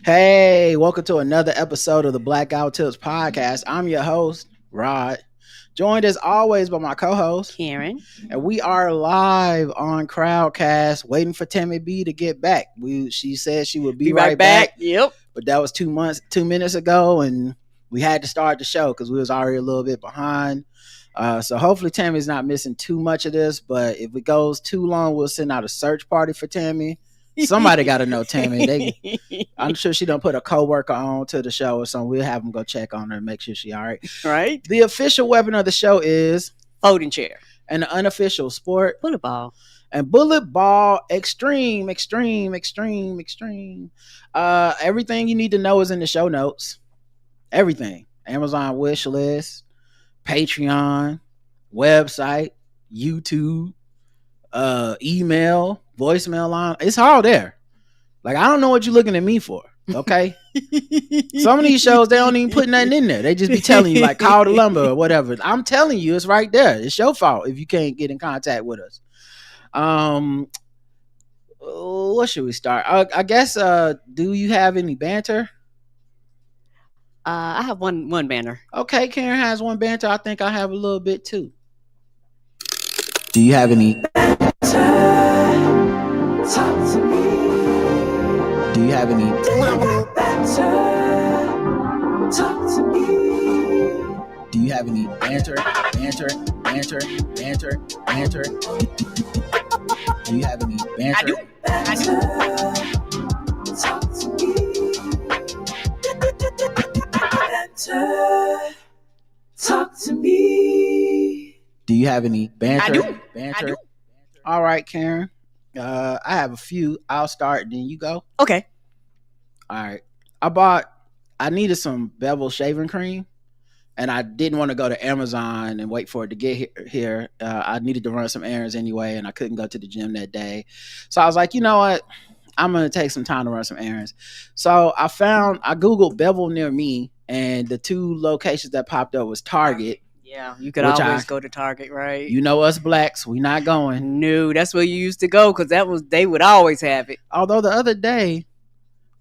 Hey, welcome to another episode of the Blackout Tips podcast. I'm your host, Rod, joined as always by my co-host, Karen. and we are live on Crowdcast, waiting for Tammy B to get back. She said she would be right back. Yep. But that was 2 minutes ago, and we had to start the show because we was already a little bit behind. So hopefully Tammy's not missing too much of this, but if it goes too long, we'll send out a search party for Tammy. Somebody got to know Tammy. I'm sure she done put a coworker on to the show or something. We'll have them go check on her and make sure she all right. Right. The official weapon of the show is folding chair, and the unofficial sport, bullet ball. And bullet ball extreme. Everything you need to know is in the show notes. Everything. Amazon wish list, Patreon, website, YouTube, email, voicemail line. It's all there. Like, I don't know what you're looking at me for. Okay. Some of these shows, they don't even put nothing in there. They just be telling you, like, call the lumber or whatever. I'm telling you, it's right there. It's your fault if you can't get in contact with us. What should we start? I guess, do you have any banter? I have one banter. Okay, Karen has one banter. I think I have a little bit too. Do you have any banter? Talk to me. Do you have any banter? Talk to me. Do you have any banter? Do you have any banter? I do. Talk to me. Banter. Talk to me. Do you have any banter? I do. Banter. I do. All right, Karen. I have a few. I'll start, then you go. Okay. All right. I needed some Bevel shaving cream, and I didn't want to go to Amazon and wait for it to get here. I needed to run some errands anyway, and I couldn't go to the gym that day. So I was like, you know what? I'm going to take some time to run some errands. So I Googled Bevel near me, and the two locations that popped up was Target. Yeah, you could always go to Target, right? You know us blacks, we not going. No, that's where you used to go because they would always have it. Although the other day,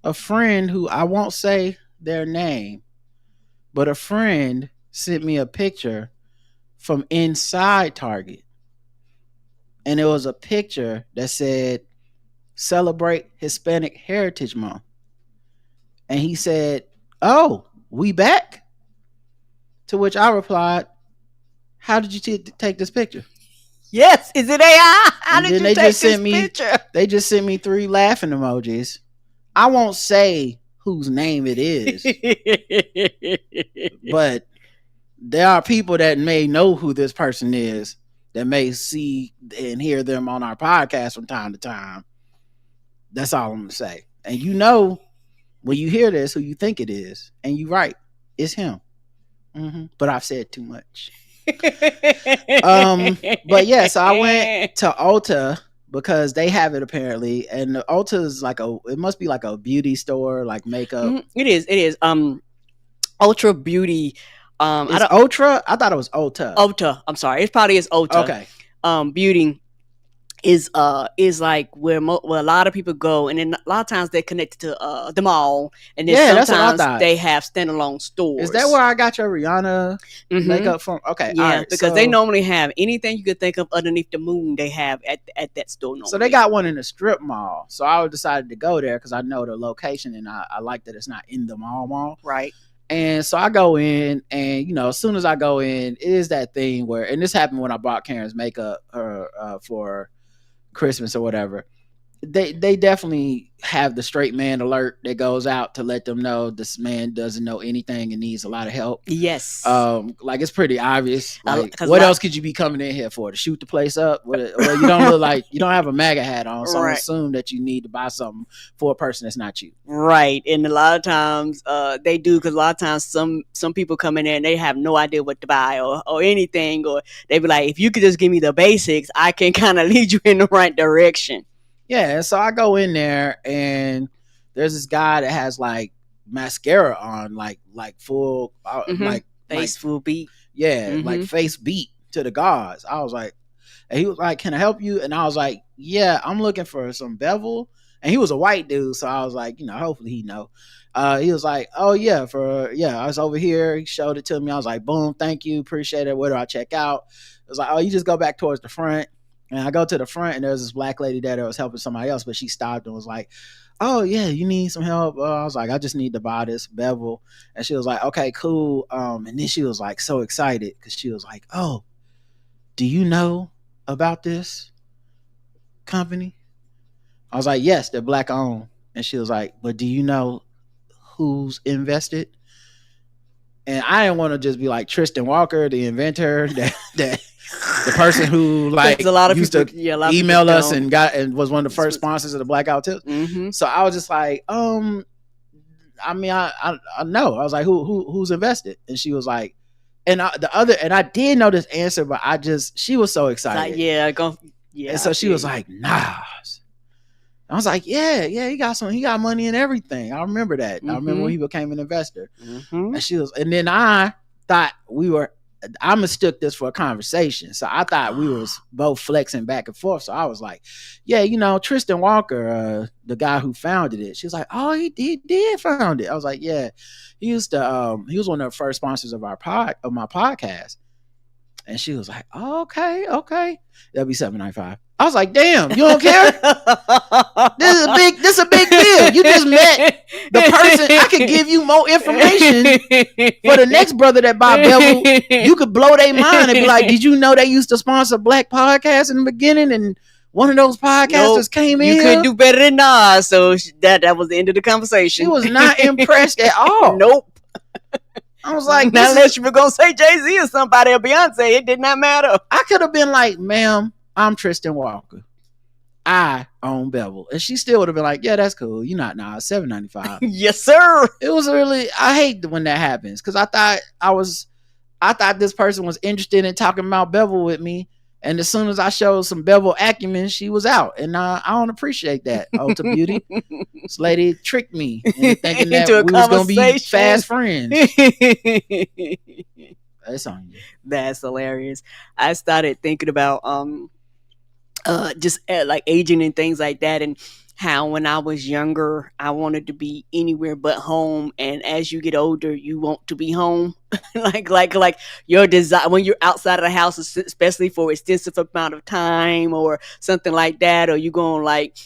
a friend who I won't say their name, but a friend sent me a picture from inside Target. And it was a picture that said, "Celebrate Hispanic Heritage Month." And he said, "Oh, we back?" To which I replied, "How did you take this picture?" Yes, is it AI? How did you take this picture? They just sent me 3 laughing emojis. I won't say whose name it is, but there are people that may know who this person is, that may see and hear them on our podcast from time to time. That's all I'm going to say. And you know, when you hear this, who you think it is, and you're right, it's him. But I've said too much. But yeah, so I went to Ulta because they have it apparently, and the Ulta is it must be like a beauty store, like makeup. It is. Ultra Beauty. Ultra? I thought it was Ulta. Ulta. I'm sorry. It probably is Ulta. Okay. Beauty is like where a lot of people go, and then a lot of times they're connected to the mall, and then sometimes they have standalone stores. Is that where I got your Rihanna makeup from? Okay, yeah, all right, because they normally have anything you could think of underneath the moon. They have at that store. Normally. So they got one in the strip mall. So I decided to go there because I know the location, and I like that it's not in the mall. Right. And so I go in, and as soon as I go in, it is that thing where, and this happened when I bought Karen's makeup for Christmas or whatever. They definitely have the straight man alert that goes out to let them know this man doesn't know anything and needs a lot of help. Yes. Like, it's pretty obvious. Like, what else could you be coming in here for? To shoot the place up? Well, you don't look like, you don't have a MAGA hat on, so I assume that you need to buy something for a person that's not you. Right. And a lot of times they do, because a lot of times some people come in there and they have no idea what to buy or anything, or they be like, if you could just give me the basics, I can kind of lead you in the right direction. Yeah, so I go in there, and there's this guy that has like mascara on, like full, face full beat. Yeah, like face beat to the gods. I was like, and he was like, "Can I help you?" And I was like, "Yeah, I'm looking for some Bevel And he was a white dude, so I was like, hopefully he know. He was like, oh yeah, I was over here. He showed it to me. I was like, boom, thank you, appreciate it. Where do I check out? It was like, oh, you just go back towards the front. And I go to the front, and there's this black lady there that was helping somebody else, but she stopped and was like, oh yeah, you need some help? I was like, I just need to buy this Bevel. And she was like, okay, cool. And then she was like so excited because she was like, oh, do you know about this company? I was like, yes, they're black owned. And she was like, but do you know who's invested? And I didn't want to just be like Tristan Walker, the inventor, that the person who like a lot of used people, to email us and was one of the first sponsors of the Blackout Tips. Mm-hmm. So I was just like, I mean, I know. I was like, who's invested? And she was like, and I did know this answer, but she was so excited. Like, And so she was like, Nas. I was like, yeah, he got money and everything. I remember that. I remember when he became an investor. And and then I thought I mistook this for a conversation. So I thought we was both flexing back and forth. So I was like, yeah, Tristan Walker, the guy who founded it. She was like, oh, he did found it. I was like, yeah, he was one of the first sponsors of my podcast. And she was like, oh, okay. That'll be $7.95. I was like, damn, you don't care? This is a big deal. You just met the person. I could give you more information for the next brother that buy Bevel. You could blow their mind and be like, did you know they used to sponsor black podcasts in the beginning? And one of those podcasters came in. You couldn't do better than Nas. So that was the end of the conversation. She was not impressed at all. Nope. I was like, not unless you were going to say Jay-Z or somebody or Beyonce. It did not matter. I could have been like, ma'am, I'm Tristan Walker. I own Bevel. And she still would have been like, yeah, that's cool. You're not now. It's $7.95. Yes, sir. It was really, I hate when that happens because I thought this person was interested in talking about Bevel with me. And as soon as I showed some Bevel acumen, she was out. And I don't apprciate that, Ulta Beauty. This lady tricked me into thinking that we was going to be fast friends. That's on you. That's hilarious. I started thinking about just like aging and things like that, and how when I was younger I wanted to be anywhere but home, and as you get older you want to be home. like your desire when you're outside of the house, especially for extensive amount of time or something like that, or you going like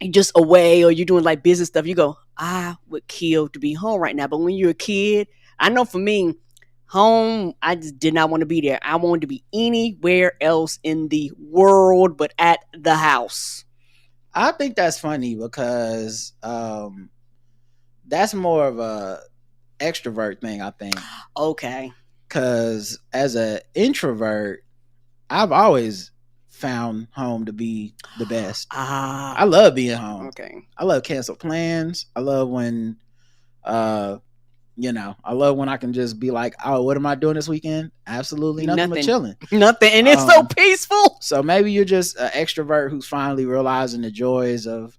you just away or you're doing like business stuff, you go, I would kill to be home right now. But when you're a kid, I know for me, home, I just did not want to be there. I wanted to be anywhere else in the world but at the house. I think that's funny because that's more of a extrovert thing, I think. Okay. Because as an introvert, I've always found home to be the best. I love being home. Okay. I love cancel plans. I love when I love when I can just be like, oh, what am I doing this weekend? Absolutely nothing. But chilling. Nothing. And it's so peaceful. So maybe you're just an extrovert who's finally realizing the joys of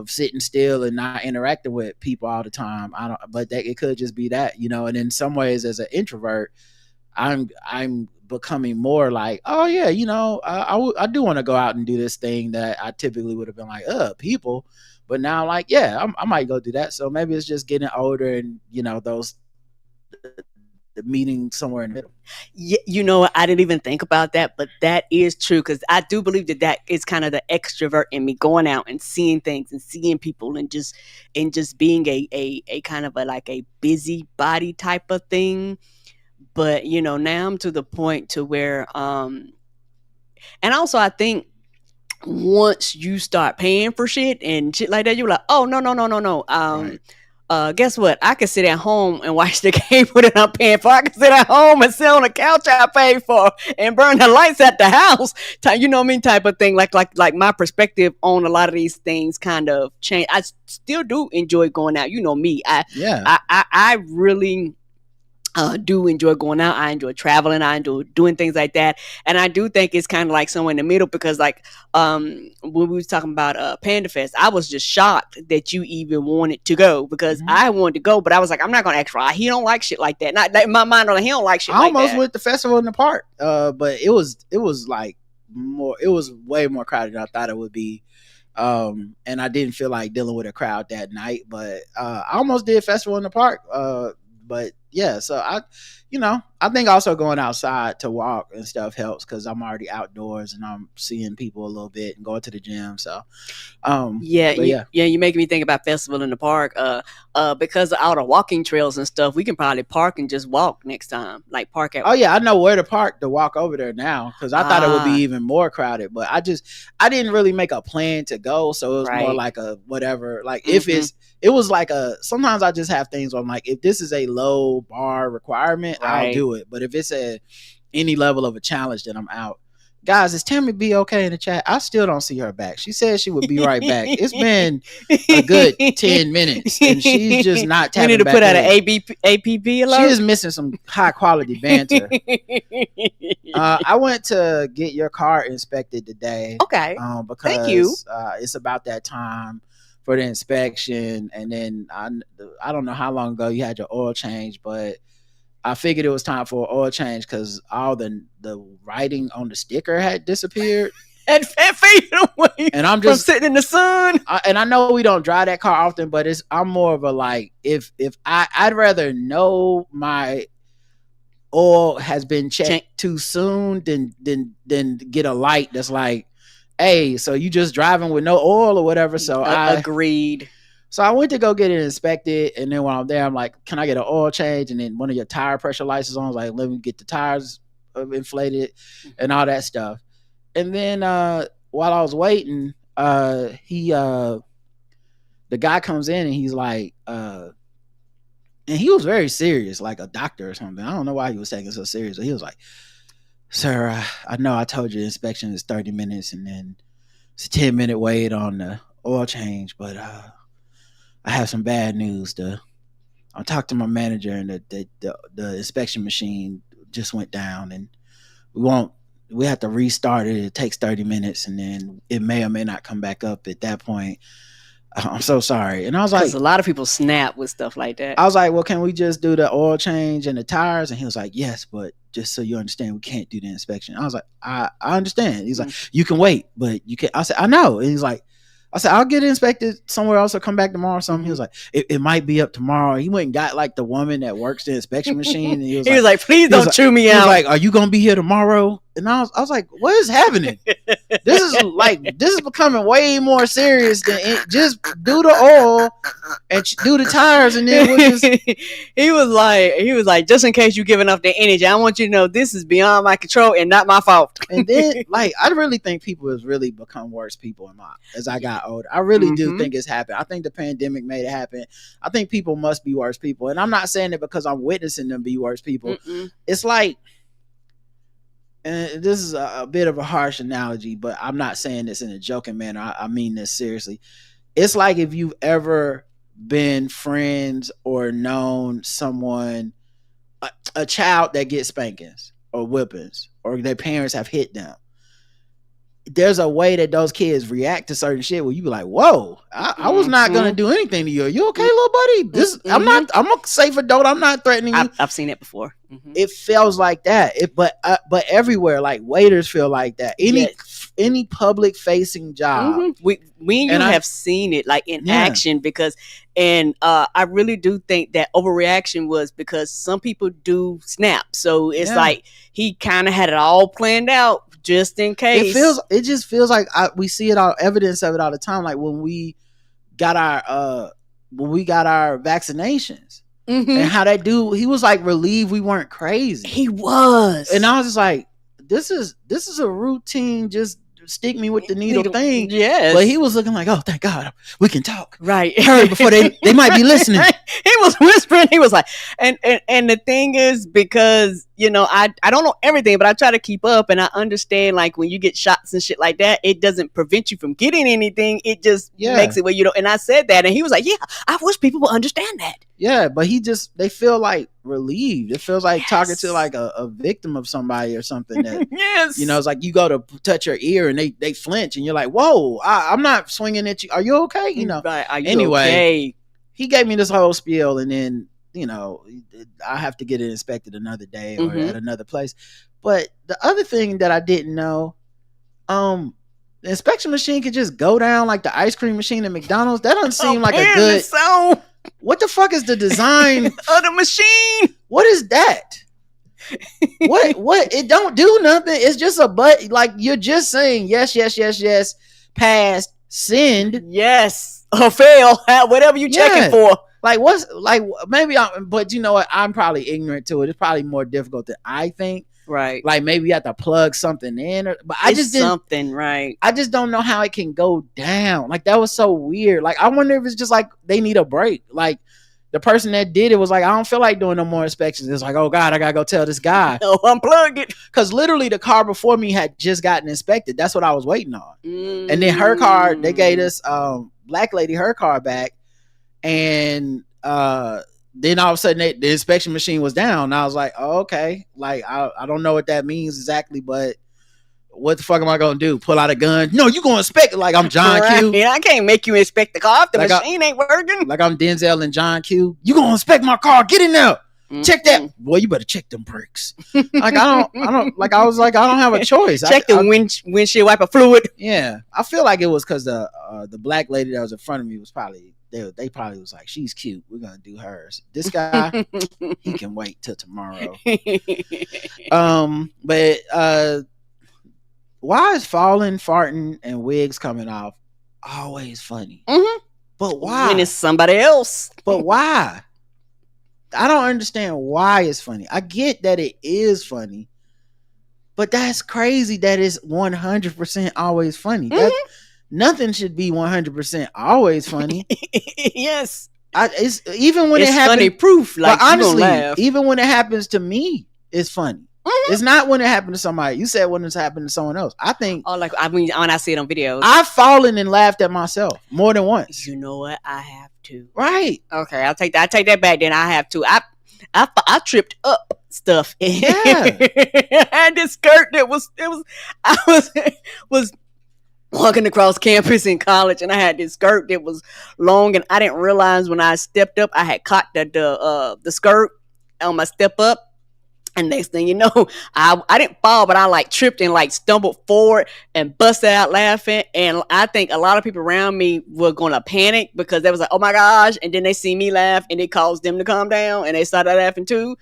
sitting still and not interacting with people all the time. It could just be that, and in some ways as an introvert, I'm becoming more like, oh yeah, I do want to go out and do this thing that I typically would have been like, people. But now I'm like, yeah, I might go do that. So maybe it's just getting older and, the meeting somewhere in the middle. Yeah, I didn't even think about that, but that is true because I do believe that is kind of the extrovert in me, going out and seeing things and seeing people and just being a kind of a busy body type of thing. But, now I'm to the point to where, and also I think, once you start paying for shit and shit like that, you're like, oh, no. Right. Guess what? I can sit at home and watch the cable that I'm paying for. I can sit at home and sit on the couch I paid for and burn the lights at the house. You know what I mean? Type of thing. Like my perspective on a lot of these things kind of changed. I still do enjoy going out. You know me. I really do enjoy going out. I enjoy traveling. I enjoy doing things like that. And I do think it's kind of like somewhere in the middle because when we was talking about Panda Fest, I was just shocked that you even wanted to go because I wanted to go, but I was like, I'm not going to ask Ryan. He don't like shit like that. Not in my mind, he don't like shit like that. I almost went to festival in the park, but it was like more, it was way more crowded than I thought it would be. And I didn't feel like dealing with a crowd that night, but I almost did festival in the park. But yeah, so I think also going outside to walk and stuff helps because I'm already outdoors and I'm seeing people a little bit and going to the gym. So you're making me think about festival in the park. Because of all the walking trails and stuff, we can probably park and just walk next time. Like park at. Oh yeah, I know where to park to walk over there now because I thought it would be even more crowded, but I didn't really make a plan to go, so it was more like a whatever. Like if it was like sometimes I just have things where I'm like, if this is a low bar requirement, I'll do it. But if it's any level of a challenge, then I'm out. Guys, is Tammy B okay in the chat? I still don't see her back. She said she would be right back. It's been a good 10 minutes and she's just not tapping back. We need to put out an APP alert. She is missing some high quality banter. I went to get your car inspected today. Okay. Because thank you. It's about that time for the inspection. And then I don't know how long ago you had your oil change, but I figured it was time for an oil change because all the writing on the sticker had disappeared. And faded away. And I'm just from sitting in the sun. And I know we don't drive that car often, but I'm more of a like if I'd rather know my oil has been checked too soon than get a light that's like, hey, so you just driving with no oil or whatever. So I agreed. So I went to go get it inspected, and then while I'm there, I'm like, "Can I get an oil change?" And then one of your tire pressure lights is on. I was like, "Let me get the tires inflated and all that stuff." And then while I was waiting, the guy comes in and he's like, and he was very serious, like a doctor or something. I don't know why he was taking so serious. But he was like, "Sir, I know I told you the inspection is 30 minutes, and then it's a 10-minute wait on the oil change, but I have some bad news. I talked to my manager, and the inspection machine just went down, and we have to restart it. It takes 30 minutes, and then it may or may not come back up at that point. I'm so sorry." And I was like, a lot of people snap with stuff like that. I was like, "Well, can we just do the oil change and the tires?" And he was like, "Yes, but just so you understand, we can't do the inspection." I was like, I understand. He's like, "You can wait, but you can't." I said, "I know." And he's like, I said, "I'll get it inspected somewhere else or come back tomorrow or something." He was like, it might be up tomorrow. He went and got like the woman that works the inspection machine. And he was like, "Please don't chew me out." He was like, "Are you going to be here tomorrow?" And I was like, "What is happening? This is becoming way more serious than it. Just do the oil and do the tires." And then we'll just... he was like, "Just in case you give enough the energy, I want you to know this is beyond my control and not my fault." And then I really think people has really become worse people as I got older. I really do think it's happened. I think the pandemic made it happen. I think people must be worse people. And I'm not saying it because I'm witnessing them be worse people. It's like, and this is a bit of a harsh analogy, but I'm not saying this in a joking manner. I mean this seriously. It's like if you've ever been friends or known someone, a child that gets spankings or whippings or their parents have hit them. There's a way that those kids react to certain shit where you be like, "Whoa, I was not gonna do anything to you. Are you okay, little buddy? I'm a safe adult. I'm not threatening you." I've seen it before. It feels like that. But everywhere, like waiters feel like that. Any public facing job. We have seen it like in action because I really do think that overreaction was because some people do snap. So it's like he kind of had it all planned out just in case. It just feels like we see it all, evidence of it all the time. Like when we got our vaccinations and how that dude, he was like relieved we weren't crazy. He was, and I was just like, this is a routine, just stick me with the needle thing. Yes. But he was looking like, "Oh, thank God we can talk. Right. Hurry before they might be listening." He was whispering. He was like, and the thing is, because I don't know everything, but I try to keep up, and I understand like when you get shots and shit like that, it doesn't prevent you from getting anything. It just makes it where you don't. And I said that, and he was like, "Yeah, I wish people would understand that." Yeah, but they feel like relieved. It feels like talking to like a victim of somebody or something that, it's like you go to touch your ear and they flinch and you're like, "Whoa, I'm not swinging at you. Are you okay?" Right. Are you anyway, okay? He gave me this whole spiel, and then, I have to get it inspected another day or at another place. But the other thing that I didn't know, The inspection machine could just go down like the ice cream machine at McDonald's. That doesn't seem like a Apparently good. So What the fuck is the design of the machine? What is that? What? It don't do nothing. It's just a button. Like you're just saying yes, yes, yes, yes, pass, send. Yes, or fail. Whatever you checking for. Like what's like maybe but you know what? I'm probably ignorant to it. It's probably more difficult than I think. Right. Like maybe you have to plug something in, but I just didn't. Something right. I just don't know how it can go down. Like that was so weird. Like I wonder if it's just like they need a break. Like the person that did it was like, I don't feel like doing no more inspections. It's like, oh God, I gotta go tell this guy. No, unplug it. Because literally the car before me had just gotten inspected. That's what I was waiting on. And then her car, they gave this black lady her car back, and then all of a sudden the inspection machine was down. And I was like, oh, okay. Like I don't know what that means exactly, but what the fuck am I gonna do? Pull out a gun? No, you gonna inspect it like I'm John Q. Yeah, I can't make you inspect the car if the machine ain't working. Like I'm Denzel and John Q. You gonna inspect my car? Get in there. Check that. Boy, you better check them brakes. Like I don't like I was like, I don't have a choice. Check the windshield wiper fluid. Yeah. I feel like it was because the black lady that was in front of me was probably they probably was like, she's cute. We're gonna do hers. This guy, he can wait till tomorrow. But why is falling, farting, and wigs coming off always funny? But why? When it's somebody else. But why? I don't understand why it's funny. I get that it is funny, but that's crazy that it's 100% always funny. Nothing should be 100% always funny. Yes. It's even when it's it happens. Funny proof. Like honestly, even when it happens to me, it's funny. It's not when it happened to somebody. You said when it's happened to someone else. I think. Oh, like I mean, when I see it on videos, I've fallen and laughed at myself more than once. You know what? I have to. Right. Okay, I'll take that. I take that back. Then I have to. I tripped up stuff. Yeah. I had this skirt that was walking across campus in college, and I had this skirt that was long, and I didn't realize when I stepped up, I had caught the skirt on my step up. And next thing you know, I didn't fall, but I like tripped and like stumbled forward and busted out laughing. And I think a lot of people around me were going to panic because they was like, oh my gosh. And then they see me laugh and it caused them to calm down and they started laughing too.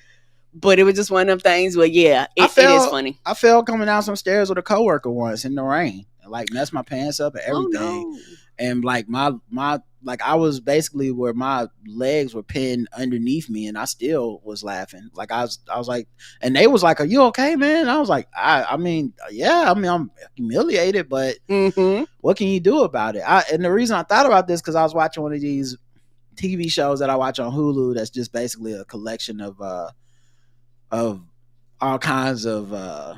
But it was just one of them things where, yeah, it is funny. I fell coming down some stairs with a coworker once in the rain. Like messed my pants up and everything. Oh, no. And like my like I was basically where my legs were pinned underneath me, and I still was laughing. Like I was like, and they was like, "Are you okay, man?" And I was like, I mean, yeah, I mean, I'm humiliated, but what can you do about it? And the reason I thought about this because I was watching one of these TV shows that I watch on Hulu. That's just basically a collection of all kinds of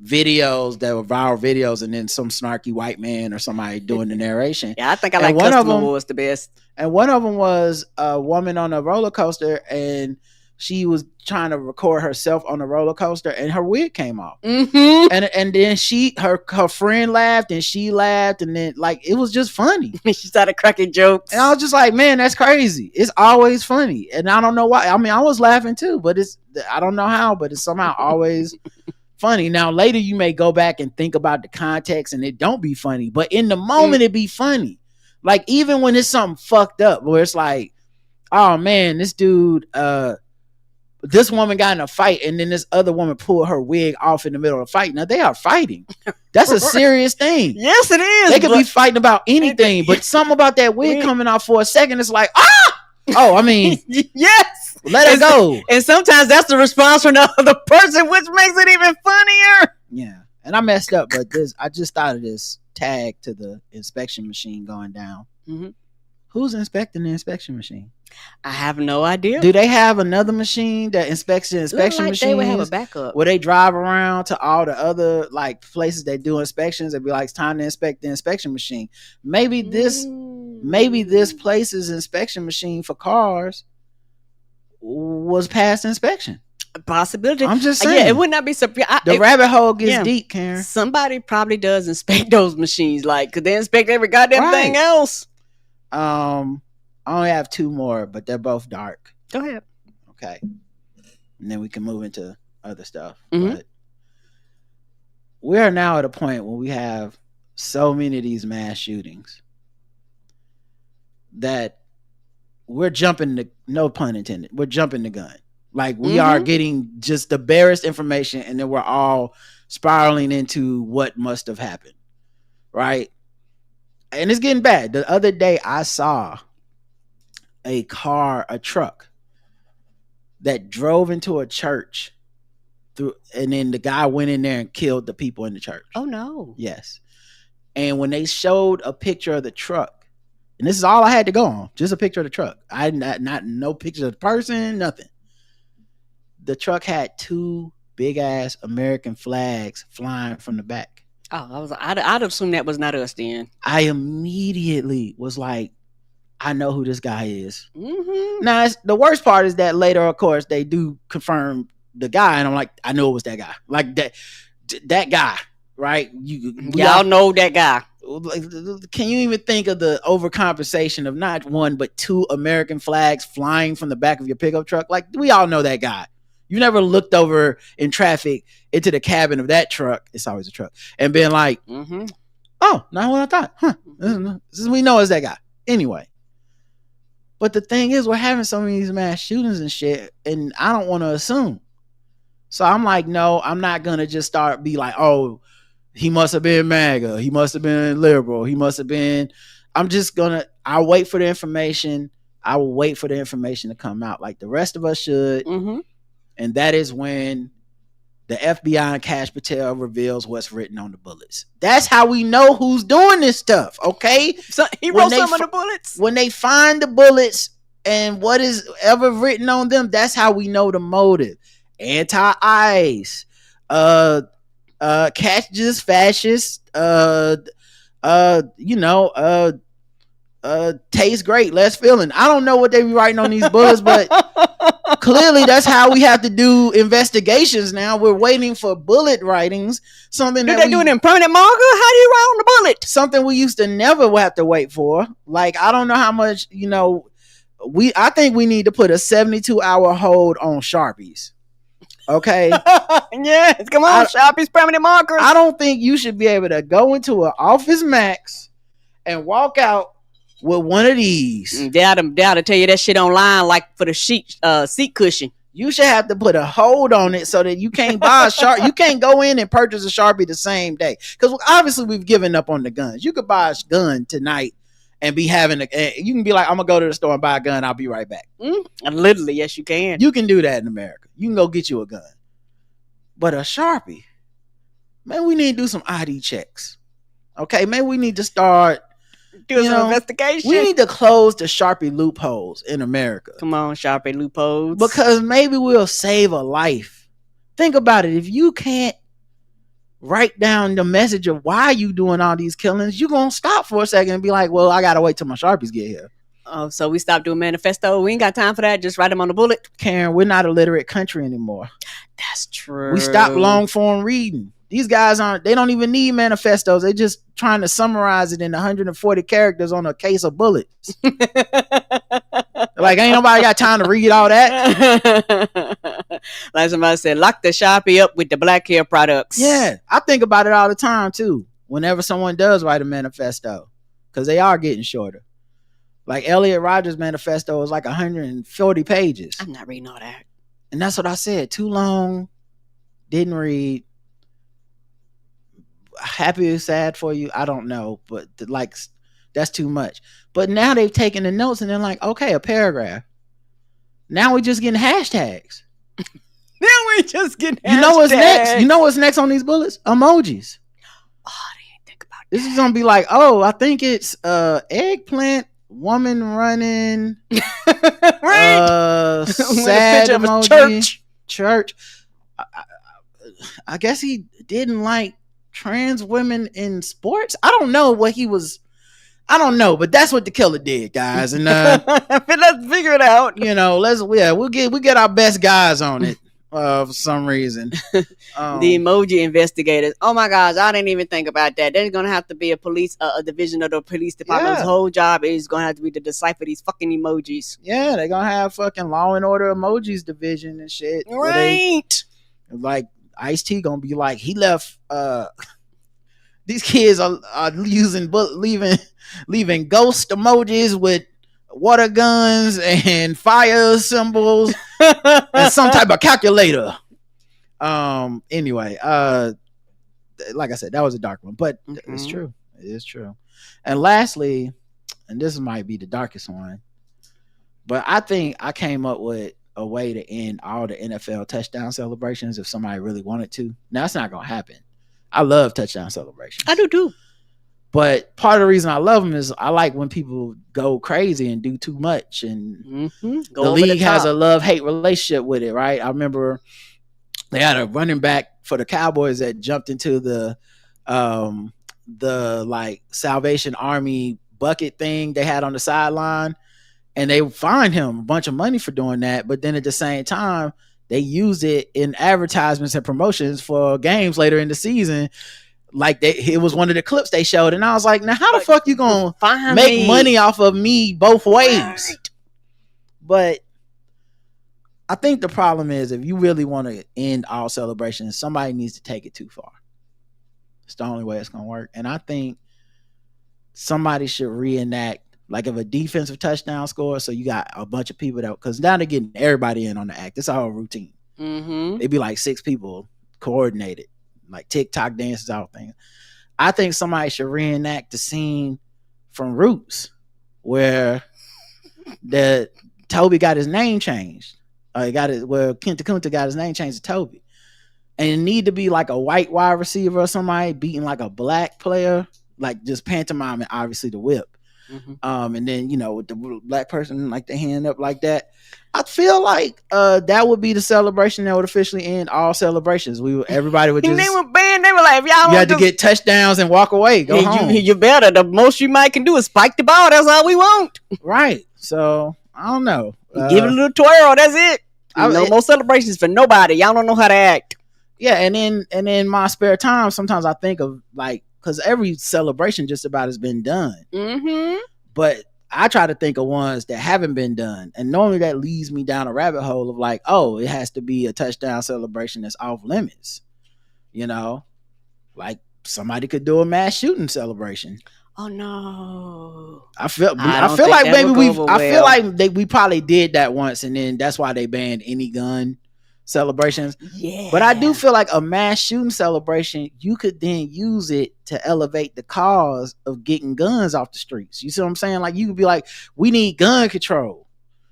videos that were viral videos, and then some snarky white man or somebody doing the narration. Yeah, I think I like Customer was the best. And one of them was a woman on a roller coaster, and she was trying to record herself on the roller coaster, and her wig came off. And then her friend laughed, and she laughed, and then like it was just funny. She started cracking jokes, and I was just like, man, that's crazy. It's always funny, and I don't know why. I mean, I was laughing too, but I don't know how, but it's somehow always funny. Now later you may go back and think about the context and it don't be funny, but in the moment it be funny. Like even when it's something fucked up where it's like, oh man, this dude this woman got in a fight and then this other woman pulled her wig off in the middle of the fight. Now they are fighting. That's a serious thing. Yes, it is. They could be fighting about anything, but something about that wig coming off for a second, it's like, oh, I mean, yes. Let it go. And sometimes that's the response from the other person, which makes it even funnier. Yeah. And I messed up, but I just thought of this tag to the inspection machine going down. Who's inspecting the inspection machine? I have no idea. Do they have another machine that inspects the inspection machine? They would have a backup. Where they drive around to all the other like places they do inspections and be like, it's time to inspect the inspection machine. Maybe this place's inspection machine for cars was past inspection. Possibility. I'm just saying. Yeah, it would not be surprised. The rabbit hole gets deep, Karen. Somebody probably does inspect those machines. Like, could they inspect every goddamn thing else? I only have two more, but they're both dark. Go ahead. Okay. And then we can move into other stuff. But we are now at a point where we have so many of these mass shootings that we're jumping the, no pun intended, we're jumping the gun. Like we are getting just the barest information, and then we're all spiraling into what must have happened, right? And it's getting bad. The other day I saw a truck that drove into a church and then the guy went in there and killed the people in the church. Oh no. Yes. And when they showed a picture of the truck, and this is all I had to go on, just a picture of the truck. I not no picture of the person, nothing. The truck had 2 big ass American flags flying from the back. Oh, I'd assume that was not us then. I immediately was like, I know who this guy is. Mm-hmm. Now, the worst part is that later, of course, they do confirm the guy, and I'm like, I knew it was that guy. Like that guy, right? Y'all know that guy. Can you even think of the overcompensation of not 1 but 2 American flags flying from the back of your pickup truck? Like, we all know that guy. You never looked over in traffic into the cabin of that truck. It's always a truck, and been like, oh, not what I thought. Huh? We know it's that guy anyway. But the thing is, we're having so many of these mass shootings and shit, and I don't want to assume. So I'm like, no, I'm not gonna just start be like, oh, he must have been MAGA, he must have been liberal, he must have been. I'll wait for the information. I will wait for the information to come out, like the rest of us should. And that is when the FBI and Cash Patel reveals what's written on the bullets. That's how we know who's doing this stuff, okay? So he wrote some of the bullets? When they find the bullets and what is ever written on them, that's how we know the motive. Anti-ICE, catches fascist, tastes great, less feeling. I don't know what they be writing on these bullets, but clearly that's how we have to do investigations now. We're waiting for bullet writings. Something do they do it in permanent marker? How do you write on the bullet? Something we used to never have to wait for. Like, I don't know how much, I think we need to put a 72-hour hold on Sharpies. Okay. Yes, come on, Sharpies, permanent markers. I don't think you should be able to go into an Office Max and walk out with one of these. They ought to tell you that shit online, like for the seat cushion. You should have to put a hold on it so that you can't buy a Sharpie. You can't go in and purchase a Sharpie the same day. Because obviously we've given up on the guns. You could buy a gun tonight and be you can be like, I'm going to go to the store and buy a gun. I'll be right back. Literally, yes, you can. You can do that in America. You can go get you a gun. But a Sharpie, man, we need to do some ID checks. Okay, maybe we need to start do some investigation. We need to close the Sharpie loopholes in America. Come on, Sharpie loopholes. Because maybe we'll save a life. Think about it. If you can't write down the message of why you doing all these killings, you're going to stop for a second and be like, well, I got to wait till my Sharpies get here. Oh, so we stopped doing manifesto. We ain't got time for that. Just write them on the bullet. Karen, we're not a literate country anymore. That's true. We stopped long form reading. These guys they don't even need manifestos. They just trying to summarize it in 140 characters on a case of bullets. Like, ain't nobody got time to read all that. Like somebody said, lock the Sharpie up with the black hair products. Yeah, I think about it all the time too. Whenever someone does write a manifesto, because they are getting shorter. Like Elliot Rodgers' manifesto is like 140 pages. I'm not reading all that. And that's what I said. Too long. Didn't read. Happy or sad for you? I don't know. But that's too much. But now they've taken the notes and they're like, okay, a paragraph. Now we're just getting hashtags. Now we're just getting hashtags. You know what's next? You know what's next on these bullets? Emojis. Oh, I didn't think about that. This is going to be like, oh, I think it's eggplant, woman running, right? Sad With a emoji, church. I guess he didn't like trans women in sports. I don't know what he was. I don't know, but that's what the killer did, guys. And let's figure it out. We'll get our best guys on it for some reason. The emoji investigators. Oh my gosh, I didn't even think about that. There's gonna have to be a division of the police department's whole job is gonna have to be to decipher these fucking emojis. Yeah, they're gonna have fucking Law and Order emojis division and shit. Right. Ice-T gonna be like, he left these kids are leaving ghost emojis with water guns and fire symbols and some type of calculator. Anyway, like I said, that was a dark one, but it's true. It is true. And lastly, and this might be the darkest one, but I think I came up with a way to end all the NFL touchdown celebrations if somebody really wanted to. Now, that's not going to happen. I love touchdown celebrations. I do too. But part of the reason I love them is I like when people go crazy and do too much. And the league has a love-hate relationship with it, right? I remember they had a running back for the Cowboys that jumped into the like Salvation Army bucket thing they had on the sideline, and they fined him a bunch of money for doing that. But then at the same time, they used it in advertisements and promotions for games later in the season. Like it was one of the clips they showed, and I was like, now how the fuck you gonna make money off of me both ways? Right. But I think the problem is, if you really want to end all celebrations, somebody needs to take it too far. It's the only way it's gonna work. And I think somebody should reenact, like, if a defensive touchdown score, so you got a bunch of people that, because now they're getting everybody in on the act. It's a whole routine. It'd be like 6 people coordinated, like TikTok dances, all things. I think somebody should reenact the scene from Roots where Toby got his name changed. Kenta Kunta got his name changed to Toby. And it need to be like a white wide receiver or somebody beating like a black player, like just pantomiming, obviously, the whip. And then, with the black person, like the hand up like that. I feel like that would be the celebration that would officially end all celebrations. Everybody would just. They were banned. They were like, if y'all, you had to get touchdowns and walk away. Go home. You better. The most you might can do is spike the ball. That's all we want. Right. So I don't know. Give it a little twirl. That's it. No more celebrations for nobody. Y'all don't know how to act. Yeah, and in my spare time, sometimes I think of, like, because every celebration just about has been done. But I try to think of ones that haven't been done. And normally that leads me down a rabbit hole of like, oh, it has to be a touchdown celebration that's off limits. Like somebody could do a mass shooting celebration. Oh no. I feel like maybe we probably did that once, and then that's why they banned any gun celebrations. Yeah. But I do feel like a mass shooting celebration, you could then use it to elevate the cause of getting guns off the streets. You see what I'm saying? Like, you could be like, we need gun control.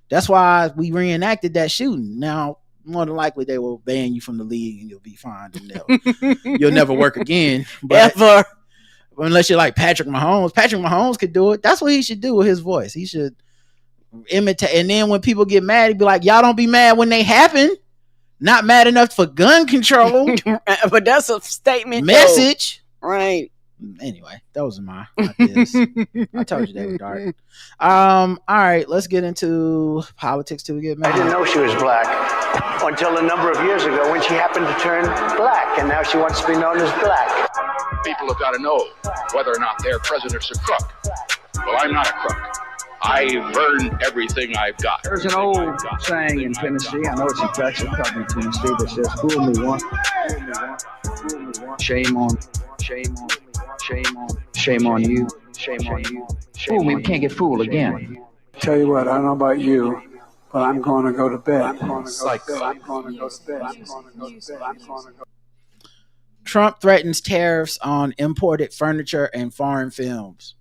That's why we reenacted that shooting. Now, more than likely, they will ban you from the league and you'll be fined and you'll never work again. But ever. Unless you're like Patrick Mahomes. Patrick Mahomes could do it. That's what he should do with his voice. He should imitate. And then when people get mad, he'd be like, y'all don't be mad when they happen. Not mad enough for gun control. But that's a statement message. Though. Right. Anyway, those are my ideas. I told you they were dark. All right, let's get into politics till we get mad. I didn't know she was black until a number of years ago when she happened to turn black, and now she wants to be known as black. People have got to know whether or not their president's a crook. Well, I'm not a crook. I've earned everything I've got. There's an old saying in Tennessee, I know it's in Texas, probably Tennessee, that says, fool me once, shame on you. Fool me, we can't get fooled again. Tell you what, I don't know about you, but I'm going to go to bed. Trump threatens tariffs on imported furniture and foreign films.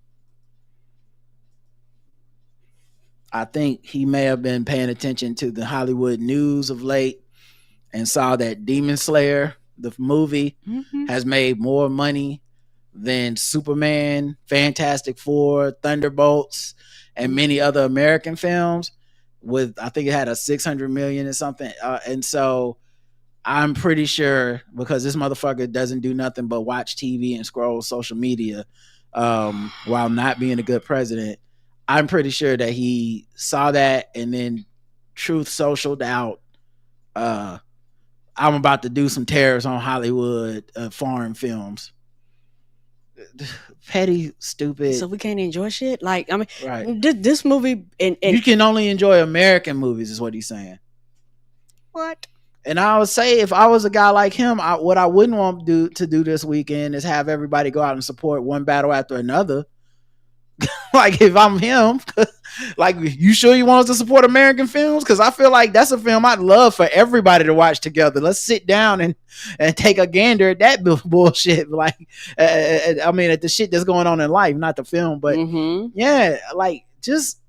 I think he may have been paying attention to the Hollywood news of late and saw that Demon Slayer, the movie, has made more money than Superman, Fantastic Four, Thunderbolts, and many other American films. I think it had a 600 million or something. And so I'm pretty sure, because this motherfucker doesn't do nothing but watch TV and scroll social media while not being a good president, I'm pretty sure that he saw that and then Truth Socialed out. I'm about to do some tariffs on Hollywood foreign films. Petty, stupid. So we can't enjoy shit? Like, I mean, right. This movie... and you can only enjoy American movies is what he's saying. What? And I would say if I was a guy like him, what I wouldn't want to do this weekend is have everybody go out and support one battle after another. Like if I'm him, like you sure you want us to support American films? Because I feel like that's a film I'd love for everybody to watch together. Let's sit down and take a gander at that bullshit. Like, I mean, at the shit that's going on in life, not the film, but yeah, like just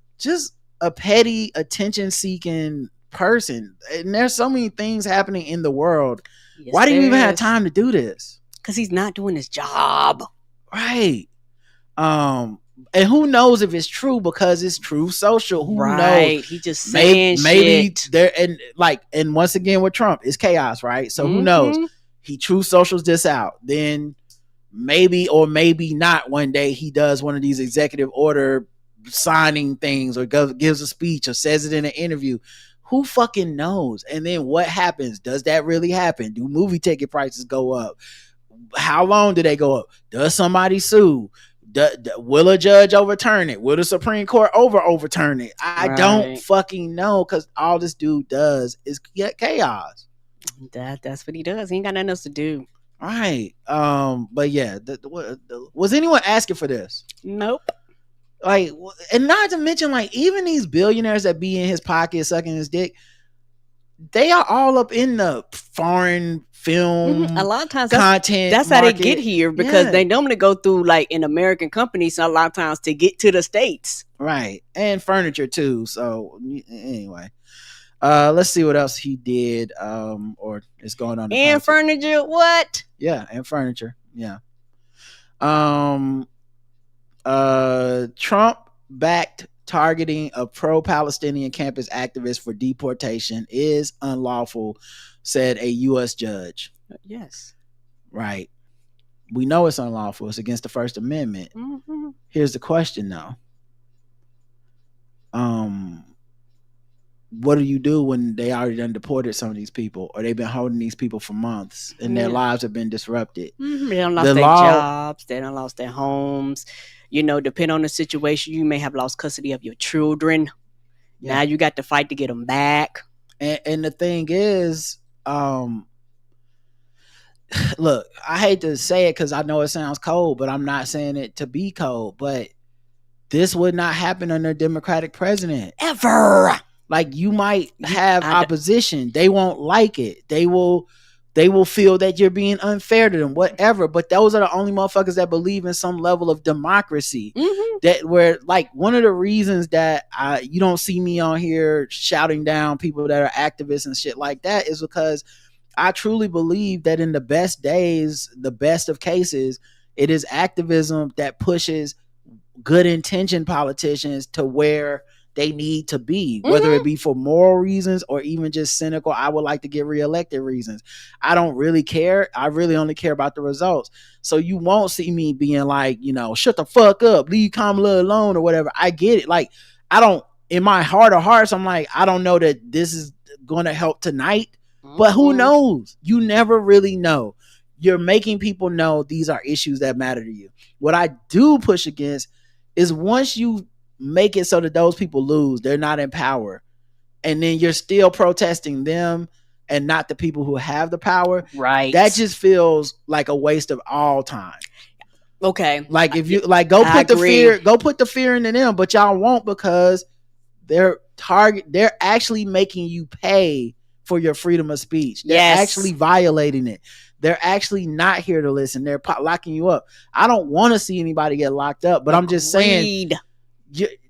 a petty attention seeking person. And there's so many things happening in the world. Yes, why do you even have time to do this? Because he's not doing his job, right? And who knows if it's true, because it's true social. Who knows? He just saying maybe shit. There and once again with Trump, it's chaos, right? So who knows? He true socials this out. Then maybe or maybe not one day he does one of these executive order signing things or gives a speech or says it in an interview. Who fucking knows? And then what happens? Does that really happen? Do movie ticket prices go up? How long do they go up? Does somebody sue? Will a judge overturn it? Will the Supreme Court overturn it? I don't fucking know, because all this dude does is get chaos. That's what he does. He ain't got nothing else to do. Right. But yeah, was anyone asking for this? Nope. Like, and not to mention, like, even these billionaires that be in his pocket sucking his dick, they are all up in the foreign film a lot of times content. That's how they get here, because they normally go through like an American company, so a lot of times to get to the States. Right. And furniture too. So anyway, let's see what else he did or is going on. And furniture, what? Yeah, and furniture. Yeah. Trump backed targeting a pro-Palestinian campus activist for deportation is unlawful, said a U.S. judge. Yes. Right. We know it's unlawful. It's against the First Amendment. Here's the question, though. What do you do when they already done deported some of these people, or they've been holding these people for months and their lives have been disrupted? They done lost their jobs. They done lost their homes. You know, depending on the situation, you may have lost custody of your children. Yeah. Now you got to fight to get them back. And the thing is, look, I hate to say it because I know it sounds cold, but I'm not saying it to be cold. But this would not happen under a Democratic president. Ever. Like, you might have opposition. They won't like it. They will feel that you're being unfair to them, whatever. But those are the only motherfuckers that believe in some level of democracy. That where, like, one of the reasons that you don't see me on here shouting down people that are activists and shit like that is because I truly believe that in the best days, the best of cases, it is activism that pushes good intentioned politicians to where they need to be, whether it be for moral reasons or even just cynical, I would like to get reelected reasons. I don't really care. I really only care about the results. So you won't see me being like, you know, shut the fuck up, leave Kamala alone or whatever. I get it. Like, I don't, in my heart of hearts, I'm like, I don't know that this is going to help tonight, but who knows? You never really know. You're making people know these are issues that matter to you. What I do push against is once you make it so that those people lose, they're not in power, and then you're still protesting them and not the people who have the power, right? That just feels like a waste of all time. Okay, like if you like go put the fear into them, but y'all won't, because they're actually making you pay for your freedom of speech. They're actually violating it. They're actually not here to listen. They're locking you up. I don't want to see anybody get locked up, but I'm just saying,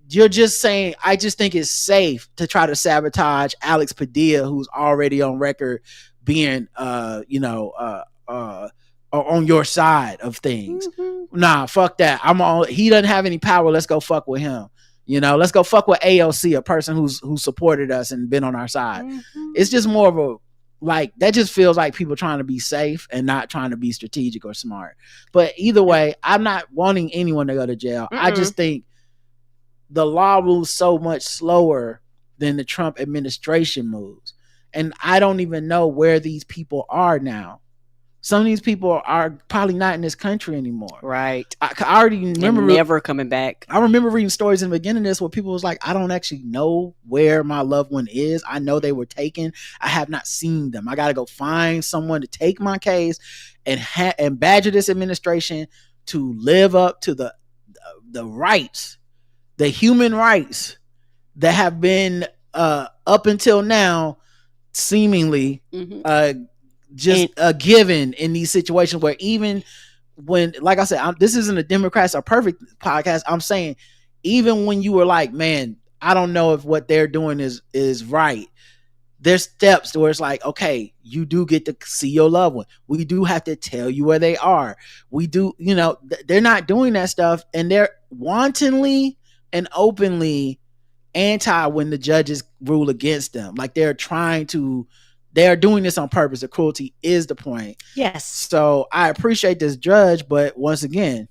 you're just saying, I just think it's safe to try to sabotage Alex Padilla, who's already on record being, on your side of things. Nah, fuck that. He doesn't have any power. Let's go fuck with him. You know, let's go fuck with AOC, a person who supported us and been on our side. It's just more of a, like, that just feels like people trying to be safe and not trying to be strategic or smart. But either way, I'm not wanting anyone to go to jail. I just think the law moves so much slower than the Trump administration moves. And I don't even know where these people are now. Some of these people are probably not in this country anymore. Right. I already remember never coming back. I remember reading stories in the beginning of this where people was like, I don't actually know where my loved one is. I know they were taken. I have not seen them. I got to go find someone to take my case and badger this administration to live up to the rights, the human rights that have been up until now seemingly given in these situations, where even when, like I said, this isn't a Democrats Are Perfect podcast. I'm saying even when you were like, man, I don't know if what they're doing is right, there's steps where it's like, okay, you do get to see your loved one. We do have to tell you where they are. We do, they're not doing that stuff, and they're wantonly and openly anti when the judges rule against them. Like they're doing this on purpose. The cruelty is the point. Yes. So I appreciate this judge, but once again,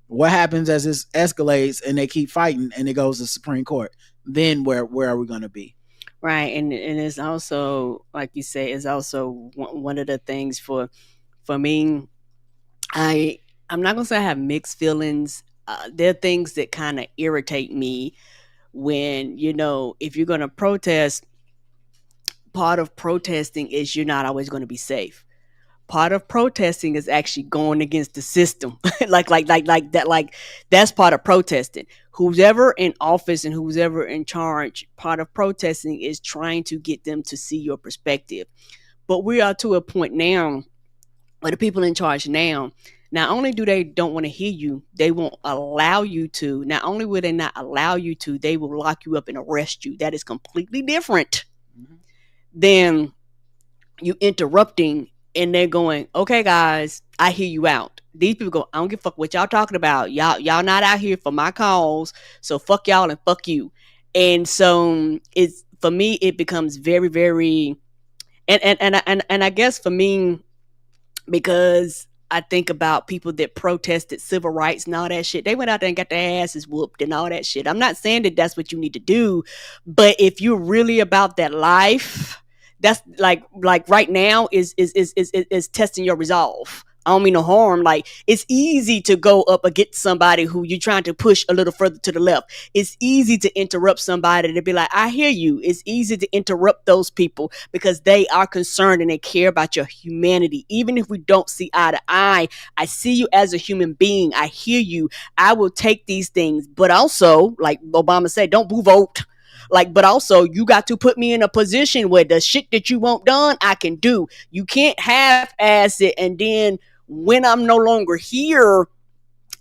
what happens as this escalates and they keep fighting and it goes to the Supreme Court? Then where are we going to be? Right. And it's also, like you say, is also one of the things for me. I'm not going to say I have mixed feelings. There are things that kind of irritate me when, if you're going to protest, part of protesting is you're not always going to be safe. Part of protesting is actually going against the system. like that, like that's part of protesting. Who's ever in office and who's ever in charge, part of protesting is trying to get them to see your perspective. But we are to a point now where the people in charge now, not only do they don't want to hear you, they won't allow you to. Not only will they not allow you to, they will lock you up and arrest you. That is completely different than you interrupting and they're going, okay, guys, I hear you out. These people go, I don't give a fuck what y'all talking about. Y'all not out here for my cause. So fuck y'all and fuck you. And so it's, for me, it becomes very, very, and I guess for me, because I think about people that protested civil rights and all that shit. They went out there and got their asses whooped and all that shit. I'm not saying that that's what you need to do, but if you're really about that life, that's like right now is testing your resolve. I don't mean no harm. Like, it's easy to go up against somebody who you're trying to push a little further to the left. It's easy to interrupt somebody to be like, I hear you. It's easy to interrupt those people because they are concerned and they care about your humanity. Even if we don't see eye to eye, I see you as a human being. I hear you. I will take these things. But also, like Obama said, don't boo vote. Like, but also you got to put me in a position where the shit that you want done, I can do. You can't half-ass it and then when I'm no longer here,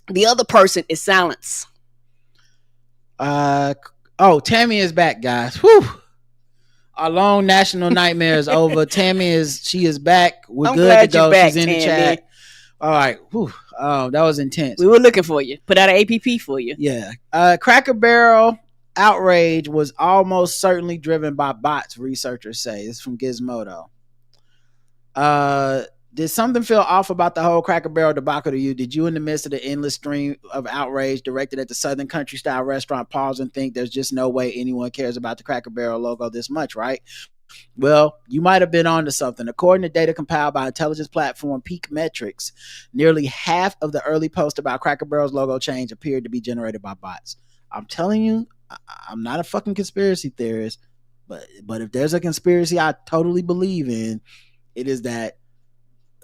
the other person is silence. Tammy is back, guys. Whew. Our long national nightmare is over. She is back. We're good to go. She's in the chat. All right. Whew. Oh, that was intense. We were looking for you. Put out an APP for you. Yeah. Cracker Barrel outrage was almost certainly driven by bots, researchers say. It's from Gizmodo. Did something feel off about the whole Cracker Barrel debacle to you? Did you, in the midst of the endless stream of outrage directed at the Southern Country Style restaurant, pause and think there's just no way anyone cares about the Cracker Barrel logo this much, right? Well, you might have been onto something. According to data compiled by intelligence platform Peak Metrics, nearly half of the early posts about Cracker Barrel's logo change appeared to be generated by bots. I'm telling you, I'm not a fucking conspiracy theorist, but if there's a conspiracy I totally believe in, it is that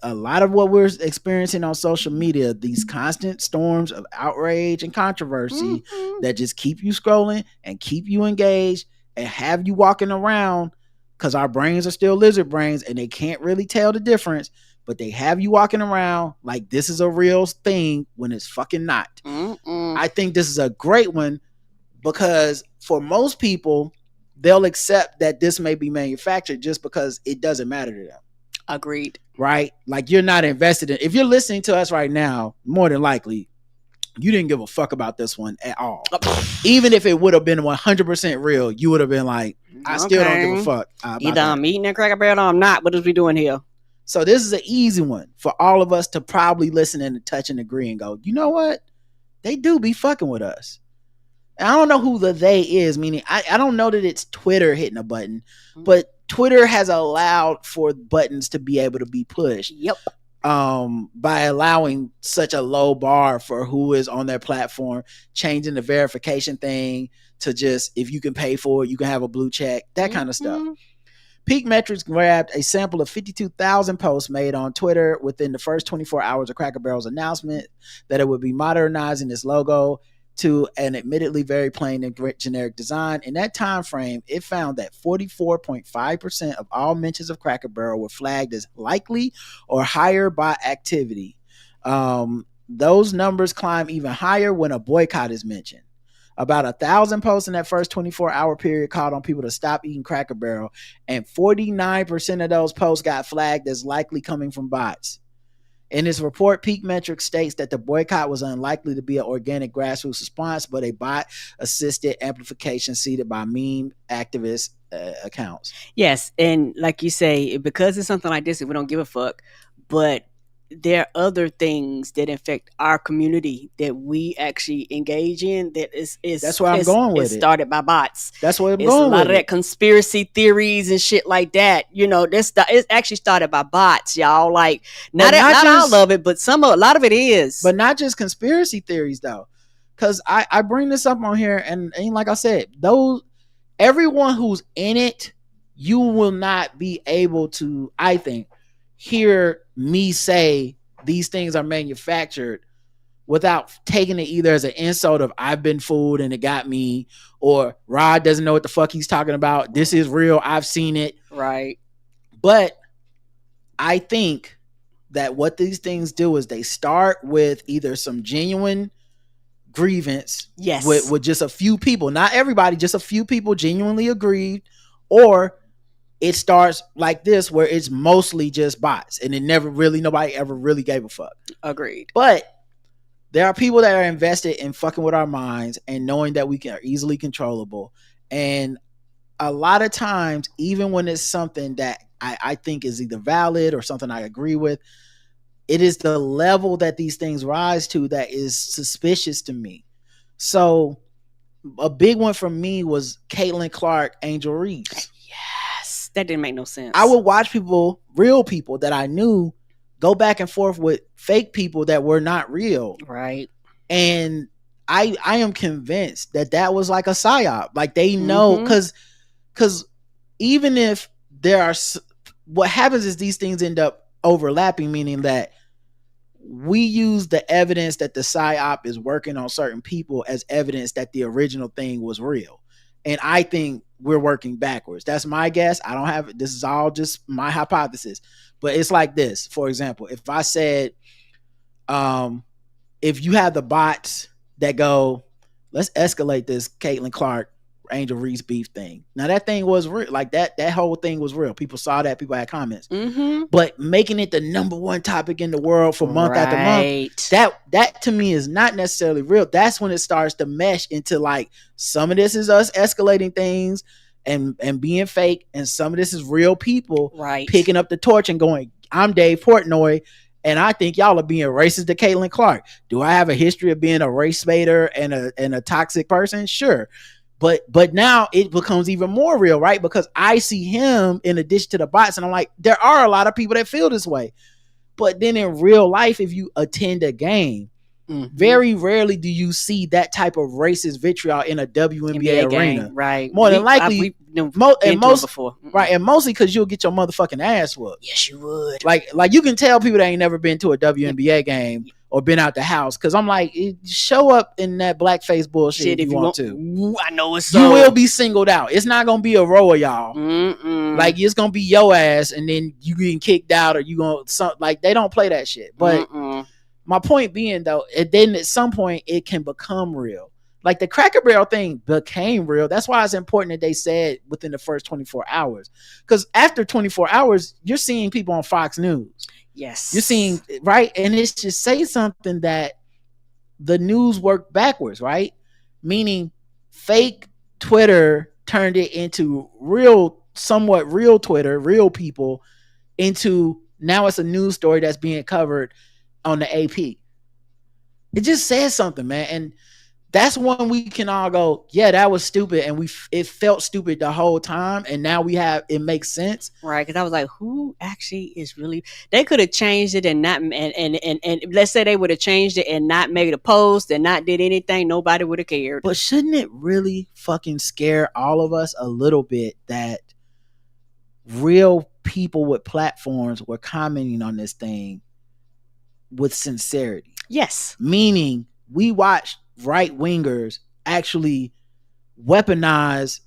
a lot of what we're experiencing on social media, these constant storms of outrage and controversy that just keep you scrolling and keep you engaged and have you walking around, because our brains are still lizard brains and they can't really tell the difference, but they have you walking around like this is a real thing when it's fucking not. I think this is a great one because for most people, they'll accept that this may be manufactured just because it doesn't matter to them. Agreed. Right? Like, you're not invested in, if you're listening to us right now, more than likely you didn't give a fuck about this one at all. Even if it would have been 100% real, you would have been like, I still don't give a fuck. Either I'm eating that Cracker Barrel or I'm not. What is we doing here? So this is an easy one for all of us to probably listen and touch and agree and go, you know what? They do be fucking with us. And I don't know who the they is, meaning I don't know that it's Twitter hitting a button, but Twitter has allowed for buttons to be able to be pushed. Yep. by allowing such a low bar for who is on their platform, changing the verification thing to just, if you can pay for it, you can have a blue check, that kind of stuff. Peak Metrics grabbed a sample of 52,000 posts made on Twitter within the first 24 hours of Cracker Barrel's announcement that it would be modernizing its logo to an admittedly very plain and generic design. In that time frame, it found that 44.5% of all mentions of Cracker Barrel were flagged as likely or higher bot activity. Those numbers climb even higher when a boycott is mentioned. About 1,000 posts in that first 24-hour period called on people to stop eating Cracker Barrel, and 49% of those posts got flagged as likely coming from bots. In his report, Peak Metrics states that the boycott was unlikely to be an organic grassroots response, but a bot-assisted amplification seeded by meme activist accounts. Yes, and like you say, because it's something like this, we don't give a fuck, but there are other things that infect our community that we actually engage in that is that's where I'm going with it. Started by bots. That's where I'm it's going a lot with of that conspiracy theories and shit like that. You know, it's actually started by bots, y'all. Like not all of it, but a lot of it is. But not just conspiracy theories though, because I bring this up on here, and like I said, everyone who's in it, you will not be able to, I think, hear me say these things are manufactured without taking it either as an insult of I've been fooled and it got me, or Rod doesn't know what the fuck he's talking about. This is real. I've seen it. Right. But I think that what these things do is they start with either some genuine grievance, yes, with just a few people, not everybody, just a few people genuinely aggrieved, or it starts like this where it's mostly just bots and nobody ever really gave a fuck. Agreed. But there are people that are invested in fucking with our minds and knowing that we are easily controllable. And a lot of times, even when it's something that I think is either valid or something I agree with, it is the level that these things rise to that is suspicious to me. So a big one for me was Caitlin Clark, Angel Reese. That didn't make no sense. I would watch people, real people that I knew, go back and forth with fake people that were not real. Right. And I am convinced that was like a psyop. Like they know, because even if there are, what happens is these things end up overlapping, meaning that we use the evidence that the psyop is working on certain people as evidence that the original thing was real. And I think we're working backwards. That's my guess. I don't have, this is all just my hypothesis, but it's like this. For example, if I said, if you have the bots that go, let's escalate this Caitlin Clark, Angel Reese beef thing. Now that thing was real. Like that whole thing was real. People saw that. People had comments. But making it the number one topic in the world for month after month, that to me is not necessarily real. That's when it starts to mesh into like, some of this is us escalating things and being fake, and some of this is real people picking up the torch and going, I'm Dave Portnoy, and I think y'all are being racist to Caitlin Clark. Do I have a history of being a race baiter and a toxic person? Sure. But now it becomes even more real, right? Because I see him in addition to the bots, and I'm like, there are a lot of people that feel this way. But then in real life, if you attend a game, very rarely do you see that type of racist vitriol in a WNBA arena. Game, right. More than likely, before. Right, and mostly because you'll get your motherfucking ass whooped. Yes, you would. Like you can tell people that ain't never been to a WNBA game or been out the house, because I'm like, show up in that blackface bullshit if you want to. I know it's so. You will be singled out. It's not gonna be a row of y'all. Like it's gonna be your ass, and then you getting kicked out, or you gonna like they don't play that shit. But my point being though, then at some point it can become real. Like the Cracker Barrel thing became real. That's why it's important that they said within the first 24 hours. Because after 24 hours, you're seeing people on Fox News. Yes. You're seeing, right? And it's just say something that the news worked backwards, right? Meaning fake Twitter turned it into real, somewhat real Twitter, real people, into now it's a news story that's being covered on the AP. It just says something, man. And that's when we can all go, yeah, that was stupid, and it felt stupid the whole time, and now it makes sense, right? Because I was like, who actually is really? They could have changed it and not, and let's say they would have changed it and not made a post and not did anything, nobody would have cared. But shouldn't it really fucking scare all of us a little bit that real people with platforms were commenting on this thing with sincerity? Yes, meaning we watched right wingers actually weaponize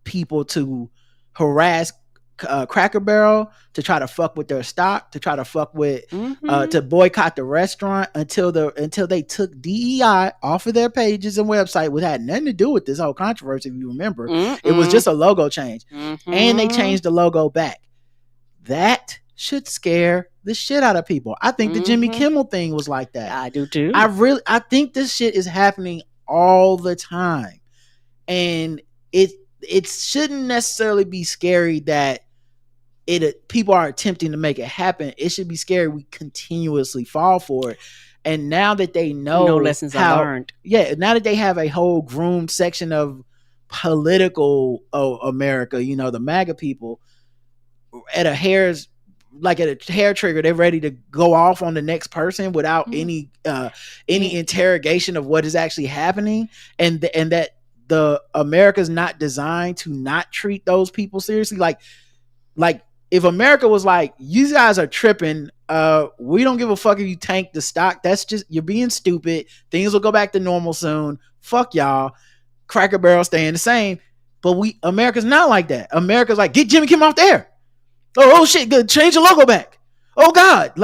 people to harass Cracker Barrel, to try to fuck with their stock, to try to fuck with to boycott the restaurant until they took DEI off of their pages and website, which had nothing to do with this whole controversy. If you remember, it was just a logo change, and they changed the logo back. That should scare the shit out of people. I think the Jimmy Kimmel thing was like that. I do too. I think this shit is happening all the time, and it shouldn't necessarily be scary that people are attempting to make it happen. It should be scary we continuously fall for it. And now that they know no lessons are learned, now that they have a whole groomed section of political America, the MAGA people, at a hair trigger, they're ready to go off on the next person without any interrogation of what is actually happening, and that the America's not designed to not treat those people seriously. Like if America was like, you guys are tripping, we don't give a fuck if you tank the stock, that's just, you're being stupid, things will go back to normal soon, fuck y'all, Cracker Barrel staying the same. But America's not like that. America's like, get Jimmy Kimmel off there. Oh shit, good, change the logo back. Oh God,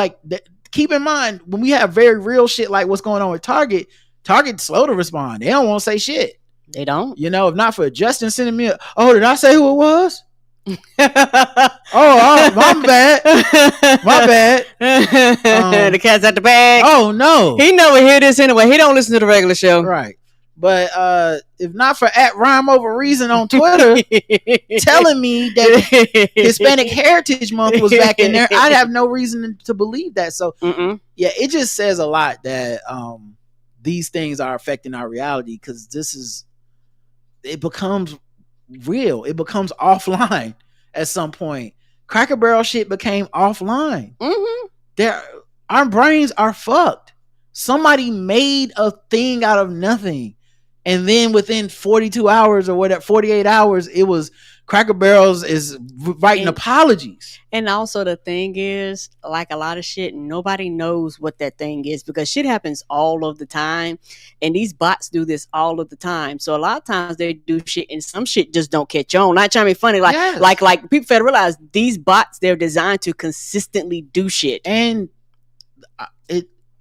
keep in mind, when we have very real shit like what's going on with Target's slow to respond. They don't want to say shit. They don't. If not for Justin sending me did I say who it was? My bad. The cat's out the bag. Oh no, he never hear this anyway. He don't listen to the regular show, right? But if not for @Rhyme Over Reason on Twitter telling me that Hispanic Heritage Month was back in there, I'd have no reason to believe that. So yeah, it just says a lot that these things are affecting our reality, because it becomes real. It becomes offline at some point. Cracker Barrel shit became offline. Our brains are fucked. Somebody made a thing out of nothing, and then within 42 hours or whatever, 48 hours, it was Cracker Barrels is writing apologies. And also the thing is, like a lot of shit, nobody knows what that thing is, because shit happens all of the time, and these bots do this all of the time. So a lot of times they do shit, and some shit just don't catch on. Not trying to be funny, like people fail to realize these bots, they're designed to consistently do shit, and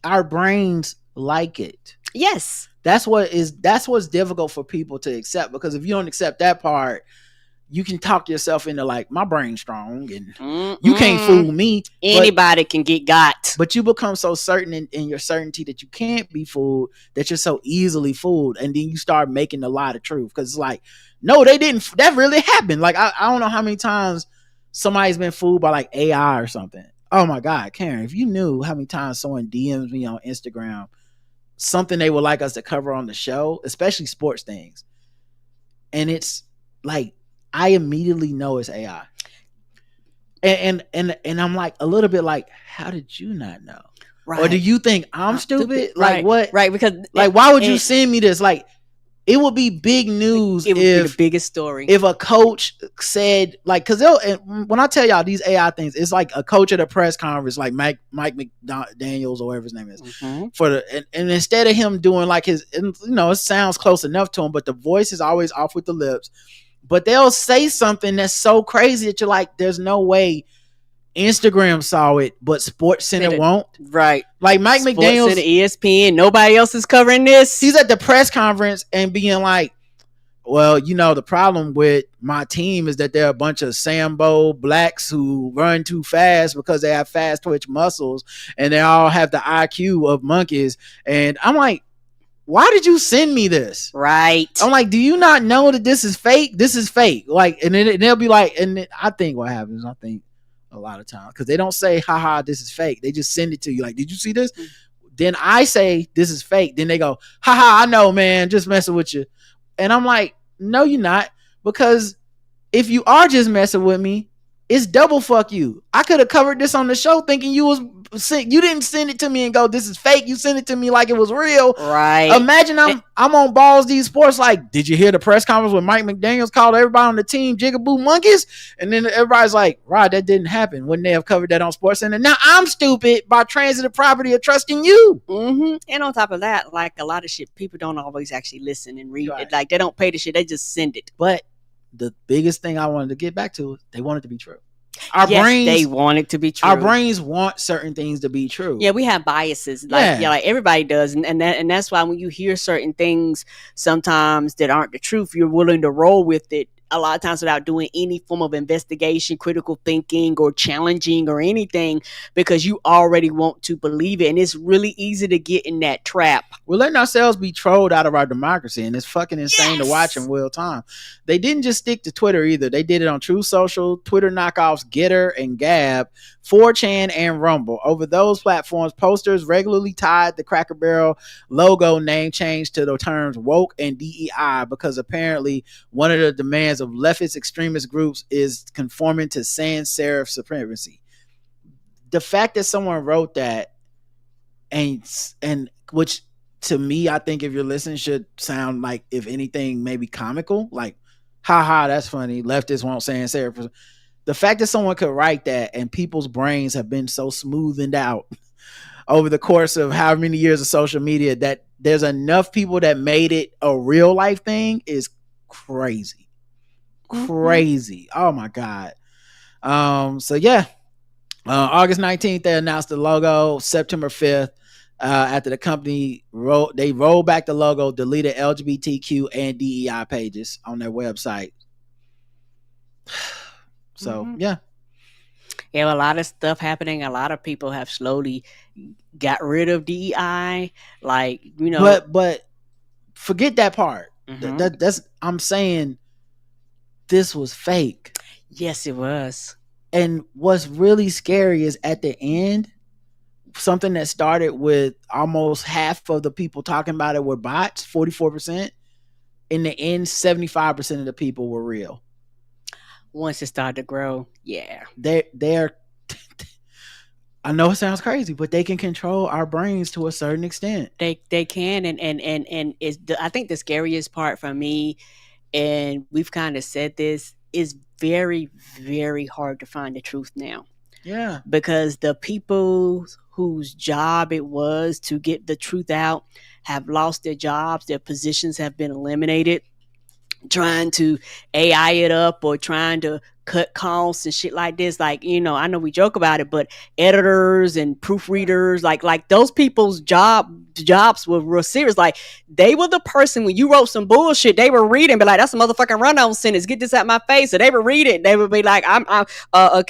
our brains like it. Yes, that's what's difficult for people to accept, because if you don't accept that part, you can talk yourself into like, my brain's strong and you can't fool me. Anybody can get got. But you become so certain in your certainty that you can't be fooled, that you're so easily fooled. And then you start making a lot of truth, because it's like, no, they didn't. That really happened. Like, I don't know how many times somebody's been fooled by like AI or something. Oh my God, Karen, if you knew how many times someone DMs me on Instagram something they would like us to cover on the show, especially sports things, and it's like, I immediately know it's AI. And I'm like a little bit like, how did you not know? Right. Or do you think I'm stupid? Like, right. what? Right, because like, why would you send me this? Like, it would be big news. It would be the biggest story if a coach said, like, because when I tell y'all these AI things, it's like a coach at a press conference, like Mike McDaniels or whatever his name is, and instead of him doing like his, it sounds close enough to him, but the voice is always off with the lips. But they'll say something that's so crazy that you're like, there's no way Instagram saw it, but Sports Center won't. Right. Like Mike McDaniels, Center, ESPN, nobody else is covering this. He's at the press conference and being like, well, the problem with my team is that they're a bunch of Sambo blacks who run too fast because they have fast twitch muscles, and they all have the IQ of monkeys. And I'm like, why did you send me this? Right. I'm like, do you not know that this is fake? This is fake. Like, and then they'll be like, and then I think what happens, a lot of times, because they don't say, haha, this is fake. They just send it to you. Like, did you see this? Then I say this is fake. Then they go, haha, I know, man, just messing with you. And I'm like, no, you're not. Because if you are just messing with me, it's double fuck you. I could have covered this on the show thinking you didn't send it to me and go, this is fake. You sent it to me like it was real. Right. Imagine I'm on Balls These Sports like, did you hear the press conference when Mike McDaniels called everybody on the team jigaboo monkeys? And then everybody's like, Rod, that didn't happen. Wouldn't they have covered that on Sports Center? Now I'm stupid by transitive property of trusting you. Mm-hmm. And on top of that, like a lot of shit, people don't always actually listen and read Right. it. Like they don't pay the shit. They just send it. But the biggest thing I wanted to get back to is they want it to be true. They want it to be true. Our brains want certain things to be true. Yeah, we have biases. Like like everybody does. And that's why when you hear certain things sometimes that aren't the truth, you're willing to roll with it a lot of times without doing any form of investigation, critical thinking, or challenging or anything, because you already want to believe it. And it's really easy to get in that trap. We're letting ourselves be trolled out of our democracy, and it's fucking insane to watch in real time. They didn't just stick to Twitter either. They did it on True Social, Twitter knockoffs, Getter and Gab, 4chan, and Rumble. Over those platforms, posters regularly tied the Cracker Barrel logo name change to the terms woke and DEI, because apparently one of the demands of leftist extremist groups is conforming to sans serif supremacy. The fact that someone wrote that, and which to me, I think if you're listening, should sound like, if anything, maybe comical, like, haha, that's funny, leftists won't sans serif. The fact that someone could write that and people's brains have been so smoothened out over the course of how many years of social media that there's enough people that made it a real life thing is crazy. Crazy. Oh my God. So yeah. August 19th, they announced the logo. September 5th, after the company rolled back the logo, deleted LGBTQ and DEI pages on their website. So yeah, a lot of stuff happening. A lot of people have slowly got rid of DEI, like, you know. But forget that part. That's I'm saying this was fake. Yes, it was. And what's really scary is at the end, something that started with almost half of the people talking about it were bots, 44%. In the end, 75% of the people were real. Once it started to grow, yeah. They're I know it sounds crazy, but they can control our brains to a certain extent. They can, and it's I think the scariest part for me, and we've kind of said this, is very, very hard to find the truth now. Yeah. Because the people whose job it was to get the truth out have lost their jobs, their positions have been eliminated, trying to AI it up or trying to cut costs and shit like this. Like, you know, I know we joke about it, but editors and proofreaders, like those people's jobs were real serious. Like, they were the person, when you wrote some bullshit, they were reading, but like, that's a motherfucking run-on sentence, get this out my face. So they would read it, they would be like, can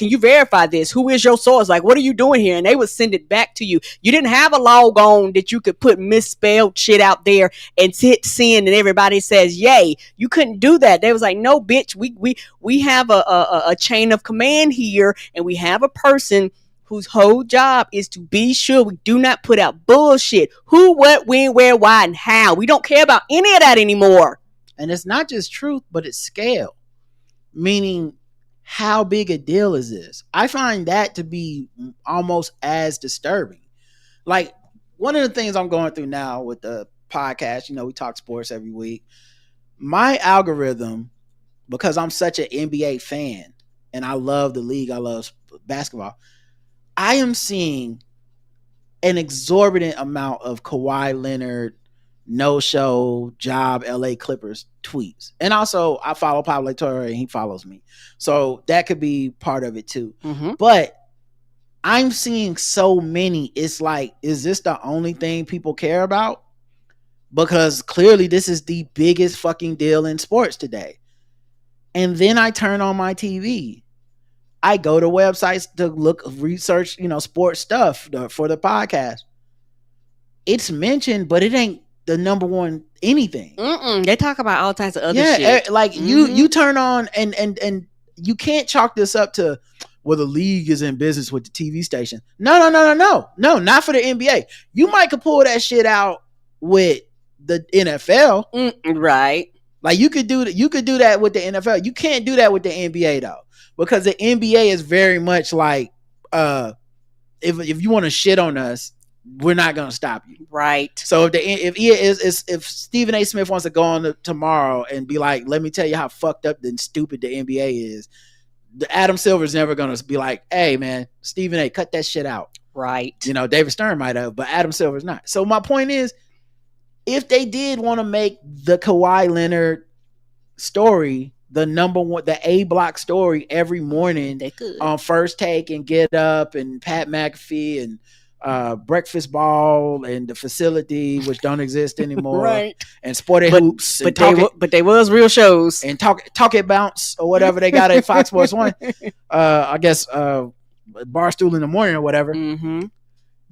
you verify this? Who is your source? Like, what are you doing here? And they would send it back to you. You didn't have a log on that you could put misspelled shit out there and hit send and everybody says yay. You couldn't do that. They was like, no, bitch, we have a chain of command here, and we have a person whose whole job is to be sure we do not put out bullshit. Who, what, when, where, why, and how. We don't care about any of that anymore. And it's not just truth, but it's scale. Meaning, how big a deal is this? I find that to be almost as disturbing. Like, one of the things I'm going through now with the podcast, you know, we talk sports every week. My algorithm, because I'm such an NBA fan and I love the league, I love basketball, I am seeing an exorbitant amount of Kawhi Leonard no-show job LA Clippers tweets. And also I follow Pablo Torre and he follows me. So that could be part of it too. But I'm seeing so many, it's like, is this the only thing people care about? Because clearly this is the biggest fucking deal in sports today. And then I turn on my TV. I go to websites to research, you know, sports stuff for the podcast. It's mentioned, but it ain't the number one anything. They talk about all types of other shit. Like you turn on and you can't chalk this up to well, the league is in business with the TV station. No, not for the NBA. You might could pull that shit out with the NFL, right? Like you could do that. You could do that with the NFL. You can't do that with the NBA though, because the NBA is very much like, if you want to shit on us, we're not gonna stop you, right? So if Stephen A. Smith wants to go on tomorrow and be like, let me tell you how fucked up and stupid the NBA is, Adam Silver's never gonna be like, hey man, Stephen A., cut that shit out, right? David Stern might have, but Adam Silver's not. So my point is, if they did want to make the Kawhi Leonard story the number one, the A block story every morning, they could on First Take and Get Up and Pat McAfee and Breakfast Ball and The Facility, which don't exist anymore, right? And Sporty Hoops, but they was real shows, and Talk It Bounce or whatever they got at Fox Sports 1. I guess Barstool in the Morning or whatever. Mm-hmm.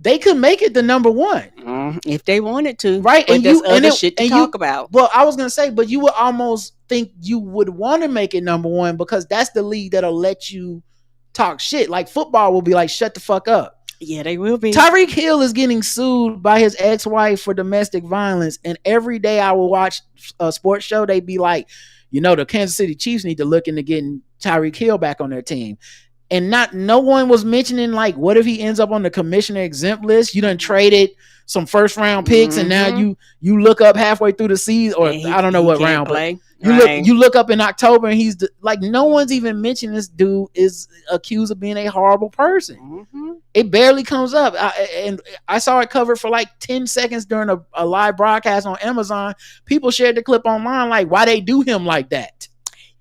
They could make it the number one if they wanted to, right? But and other shit to talk about. Well, I was gonna say, but you would almost think you would want to make it number one because that's the league that'll let you talk shit. Like football will be like, shut the fuck up. Yeah, they will be. Tyreek Hill is getting sued by his ex-wife for domestic violence, and every day I will watch a sports show, they'd be like, the Kansas City Chiefs need to look into getting Tyreek Hill back on their team. And no one was mentioning, like, what if he ends up on the commissioner exempt list? You done traded some first round picks, and now you look up halfway through the season, or I don't know what round play. You look up in October, and he's like, no one's even mentioned this dude is accused of being a horrible person. Mm-hmm. It barely comes up, and I saw it covered for like 10 seconds during a live broadcast on Amazon. People shared the clip online, like, why they do him like that?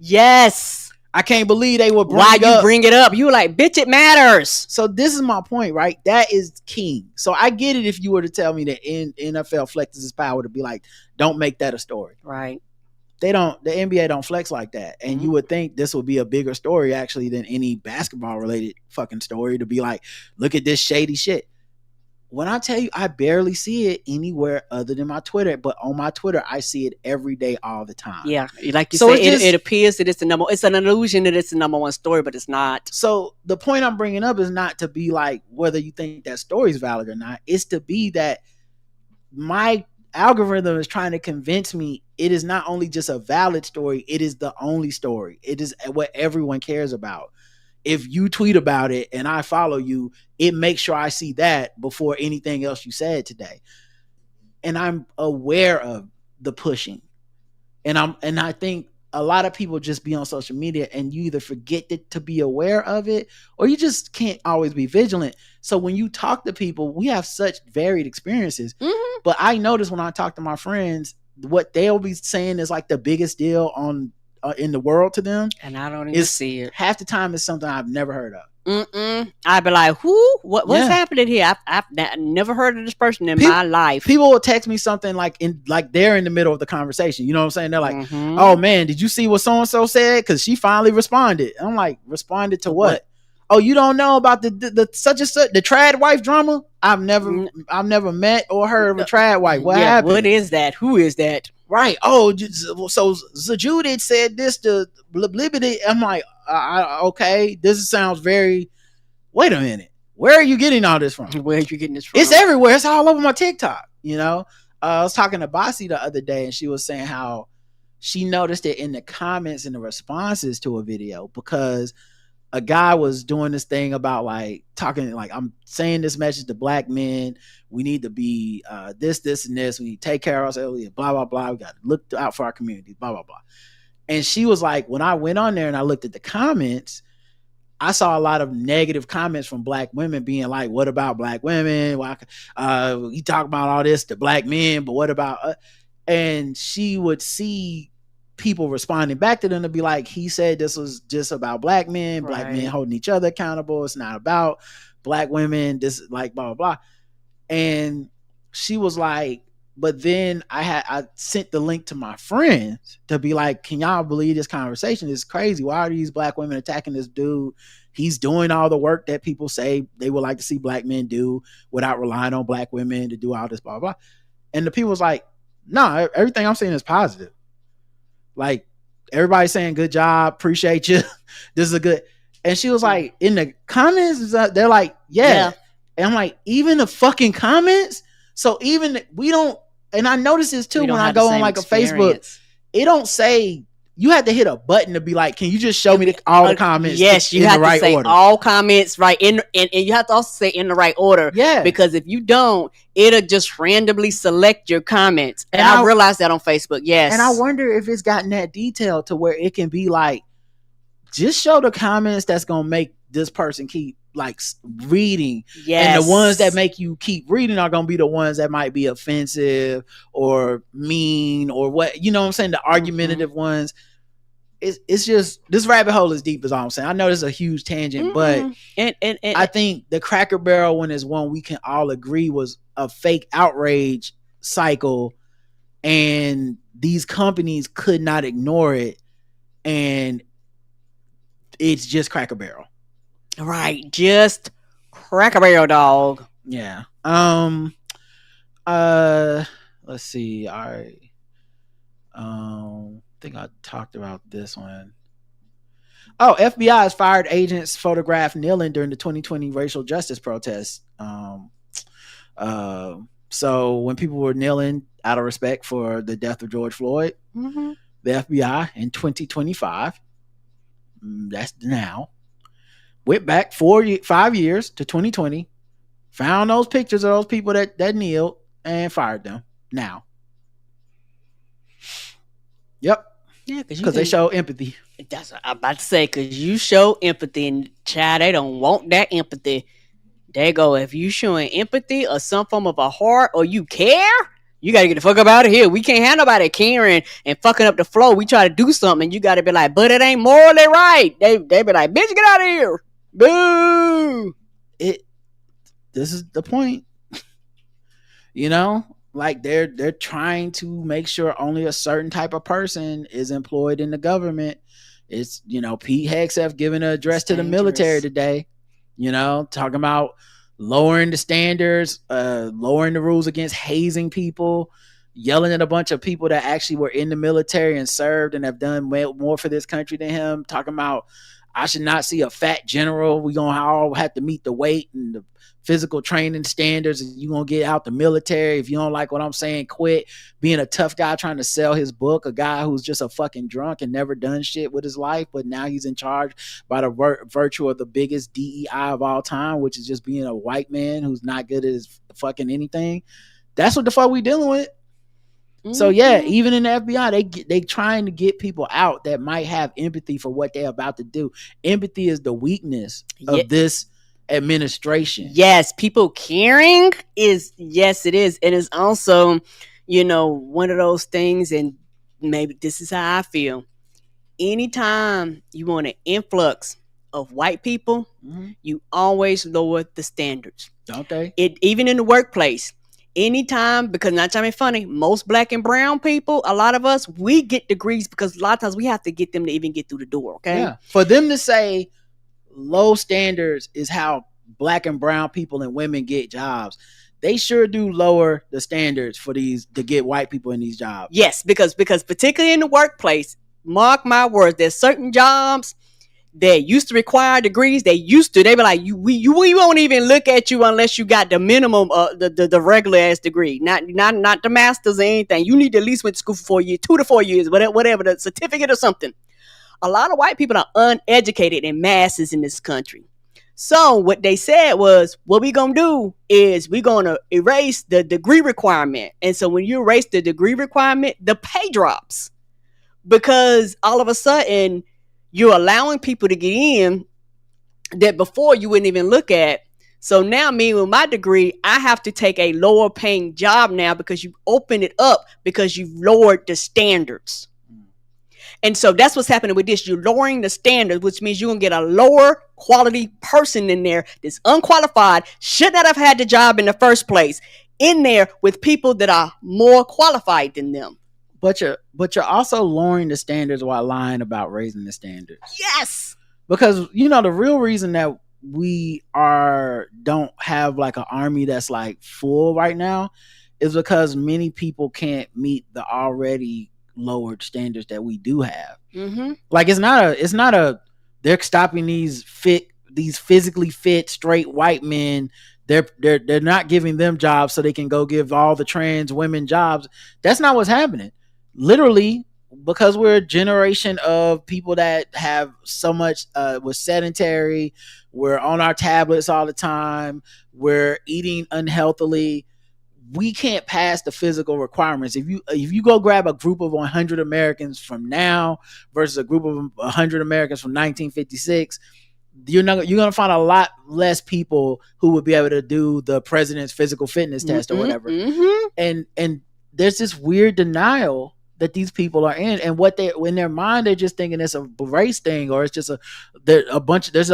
Yes. I can't believe they would bring it up. You were like, bitch, it matters. So this is my point, right? That is king. So I get it if you were to tell me that NFL flexes his power to be like, don't make that a story. Right. They don't. The NBA don't flex like that. And you would think this would be a bigger story actually than any basketball related fucking story, to be like, look at this shady shit. When I tell you, I barely see it anywhere other than my Twitter, but on my Twitter, I see it every day, all the time. Yeah, like you said, it appears that it's an illusion that it's the number one story, but it's not. So the point I'm bringing up is not to be like whether you think that story is valid or not. It's to be that my algorithm is trying to convince me it is not only just a valid story, it is the only story. It is what everyone cares about. If you tweet about it and I follow you, it makes sure I see that before anything else you said today. And I'm aware of the pushing. And I think a lot of people just be on social media and you either forget to be aware of it, or you just can't always be vigilant. So when you talk to people, we have such varied experiences. Mm-hmm. But I notice when I talk to my friends, what they'll be saying is like the biggest deal in the world to them, and I don't even see it. Half the time it's something I've never heard of. I'd be like, who? What's happening here? I've never heard of this person in my life. People will text me something like they're in the middle of the conversation. You know what I'm saying? They're like, oh man, did you see what so-and-so said? Because she finally responded. I'm like, responded to what? Oh, you don't know about the such and such, the trad wife drama? I've never met or heard of a trad wife. What happened? What is that? Who is that? Right. Oh, so Judith said this to Blibbity. I'm like, okay, this sounds very. Wait a minute. Where are you getting all this from? Where are you getting this from? It's everywhere. It's all over my TikTok. I was talking to Bossy the other day, and she was saying how she noticed it in the comments and the responses to a video, because a guy was doing this thing about like talking like, I'm saying this message to black men. We need to be this, and this. We need to take care of ourselves. Blah, blah, blah. We got to look out for our community. Blah, blah, blah. And she was like, when I went on there and I looked at the comments, I saw a lot of negative comments from black women being like, what about black women? Why, you talk about all this to black men, but what about, and she would see people responding back to them to be like, he said this was just about black men, black men holding each other accountable. It's not about black women. This is like blah, blah, blah. And she was like, but then I sent the link to my friends to be like, can y'all believe this conversation is crazy? Why are these black women attacking this dude? He's doing all the work that people say they would like to see black men do without relying on black women to do all this, blah, blah. And the people was like, no, everything I'm saying is positive. Like, everybody's saying good job, appreciate you. This is a good. And she was like, in the comments, they're like, yeah. And I'm like, even the fucking comments? So even we don't, and I notice this too when I go on like a Facebook, it don't say, you had to hit a button to be like, can you just show me all the comments? Yes, you have to say all comments right in, and you have to also say in the right order. Yeah, because if you don't, it'll just randomly select your comments. And I realized that on Facebook. Yes, and I wonder if it's gotten that detailed to where it can be like, just show the comments that's gonna make this person keep like reading. Yes. And the ones that make you keep reading are gonna be the ones that might be offensive or mean or what, you know what I'm saying? The argumentative ones. It's just, this rabbit hole is deep, is all I'm saying. I know this is a huge tangent, but and I think the Cracker Barrel one is one we can all agree was a fake outrage cycle, and these companies could not ignore it, and it's just Cracker Barrel. Right, just Cracker Barrel, dog. Yeah. Let's see. I think I talked about this one. Oh, FBI has fired agents photographed kneeling during the 2020 racial justice protests. So when people were kneeling out of respect for the death of George Floyd, the FBI in 2025, that's now, went back 5 years to 2020, found those pictures of those people that kneeled and fired them now. Yep. Yeah, because they show empathy. That's what I'm about to say, because you show empathy, and child, they don't want that empathy. They go, if you showing empathy or some form of a heart or you care, you got to get the fuck up out of here. We can't have nobody caring and fucking up the flow. We try to do something, and you got to be like, but it ain't morally right. They be like, bitch, get out of here. Boo. This is the point. You know? Like they're trying to make sure only a certain type of person is employed in the government. It's, you know, Pete Hegseth giving an address to the military today, you know, talking about lowering the standards, lowering the rules against hazing people, yelling at a bunch of people that actually were in the military and served and have done more for this country than him, talking about, I should not see a fat general. We gonna all have to meet the weight and the physical training standards, and you gonna get out the military. If you don't like what I'm saying, quit being a tough guy trying to sell his book, a guy who's just a fucking drunk and never done shit with his life, but now he's in charge by the virtue of the biggest DEI of all time, which is just being a white man who's not good at his fucking anything. That's what the fuck we dealing with. So yeah, even in the FBI, they trying to get people out that might have empathy for what they're about to do. Empathy is the weakness of this administration. Yes, people caring is, yes, it is. And it's also, you know, one of those things, and maybe this is how I feel. Anytime you want an influx of white people, you always lower the standards. Don't they? Even in the workplace. Anytime, because not trying to be funny, most black and brown people, a lot of us, we get degrees because a lot of times we have to get them to even get through the door. Okay. Yeah. For them to say low standards is how black and brown people and women get jobs, they sure do lower the standards for these to get white people in these jobs. Yes, because particularly in the workplace, mark my words, there's certain jobs that used to require degrees. They be like, we won't even look at you unless you got the minimum the regular ass degree, not the master's or anything. You need to at least went to school for 4 years, 2 to 4 years, whatever, the certificate or something. A lot of white people are uneducated in masses in this country. So what they said was, what we gonna do is we gonna erase the degree requirement. And so when you erase the degree requirement, the pay drops, because all of a sudden you're allowing people to get in that before you wouldn't even look at. So now me with my degree, I have to take a lower paying job now because you open it up, because you've lowered the standards. And so that's what's happening with this. You're lowering the standards, which means you're going to get a lower quality person in there that's unqualified, should not have had the job in the first place, in there with people that are more qualified than them. But you're also lowering the standards while lying about raising the standards. Yes. Because, you know, the real reason that we don't have like an army that's like full right now is because many people can't meet the already lowered standards that we do have. Like it's not a They're stopping these physically fit straight white men. They're not giving them jobs so they can go give all the trans women jobs. That's not what's happening. Literally, because we're a generation of people that have so much we're sedentary, we're on our tablets all the time, we're eating unhealthily, we can't pass the physical requirements. If you go grab a group of 100 Americans from now versus a group of 100 Americans from 1956, you're gonna find a lot less people who would be able to do the president's physical fitness test or whatever. And there's this weird denial that these people are in, and what they, in their mind, they're just thinking it's a race thing, or it's just there's a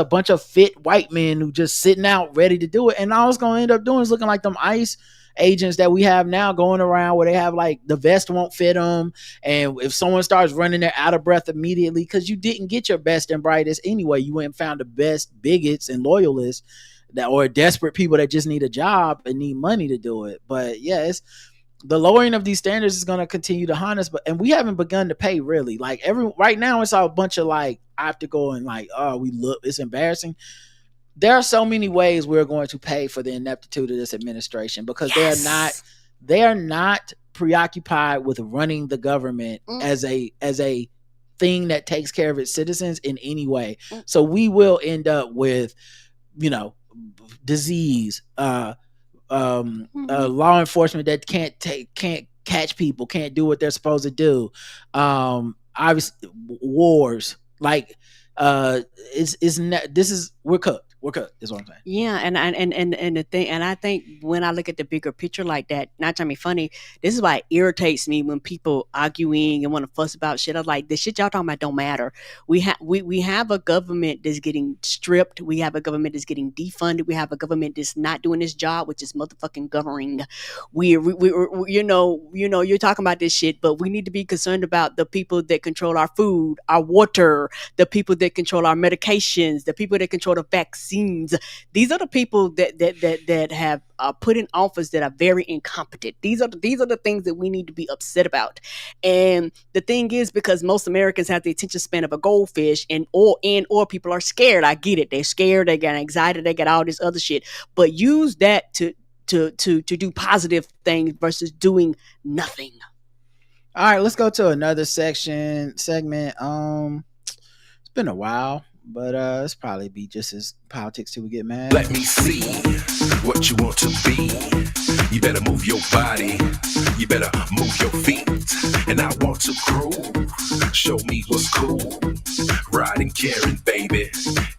bunch of fit white men who just sitting out ready to do it, and all it's gonna end up doing is looking like them ICE agents that we have now going around, where they have like the vest won't fit them, and if someone starts running, they're out of breath immediately because you didn't get your best and brightest anyway. You went and found the best bigots and loyalists that, or desperate people that just need a job and need money to do it. But yeah, it's the lowering of these standards is going to continue to haunt us, and we haven't begun to pay really. Like right now, it's a bunch of like, I have to go and like, oh, it's embarrassing. There are so many ways we're going to pay for the ineptitude of this administration, because they are not preoccupied with running the government as a thing that takes care of its citizens in any way. So we will end up with, disease, law enforcement that can't catch people, can't do what they're supposed to do. Obviously wars, like we're cooked. We're cooked, is what I'm saying. Yeah, and the thing, and I think when I look at the bigger picture like that, not trying to be funny, this is why it irritates me when people arguing and want to fuss about shit. I'm like, the shit y'all talking about don't matter. We have a government that's getting stripped. We have a government that's getting defunded. We have a government that's not doing its job, which is motherfucking governing. We you're talking about this shit, but we need to be concerned about the people that control our food, our water, the people that control our medications, the people that control the vaccines. These are the people that have put in office that are very incompetent. These are the things that we need to be upset about. And the thing is, because most Americans have the attention span of a goldfish, or people are scared. I get it. They're scared. They got anxiety. They got all this other shit. But use that to do positive things versus doing nothing. All right, let's go to another segment. It's been a while, but it's probably be just as politics till we get mad. Let me see what you want to be. You better move your body. You better move your feet. And I want to groove. Show me what's cool. Riding, caring, baby.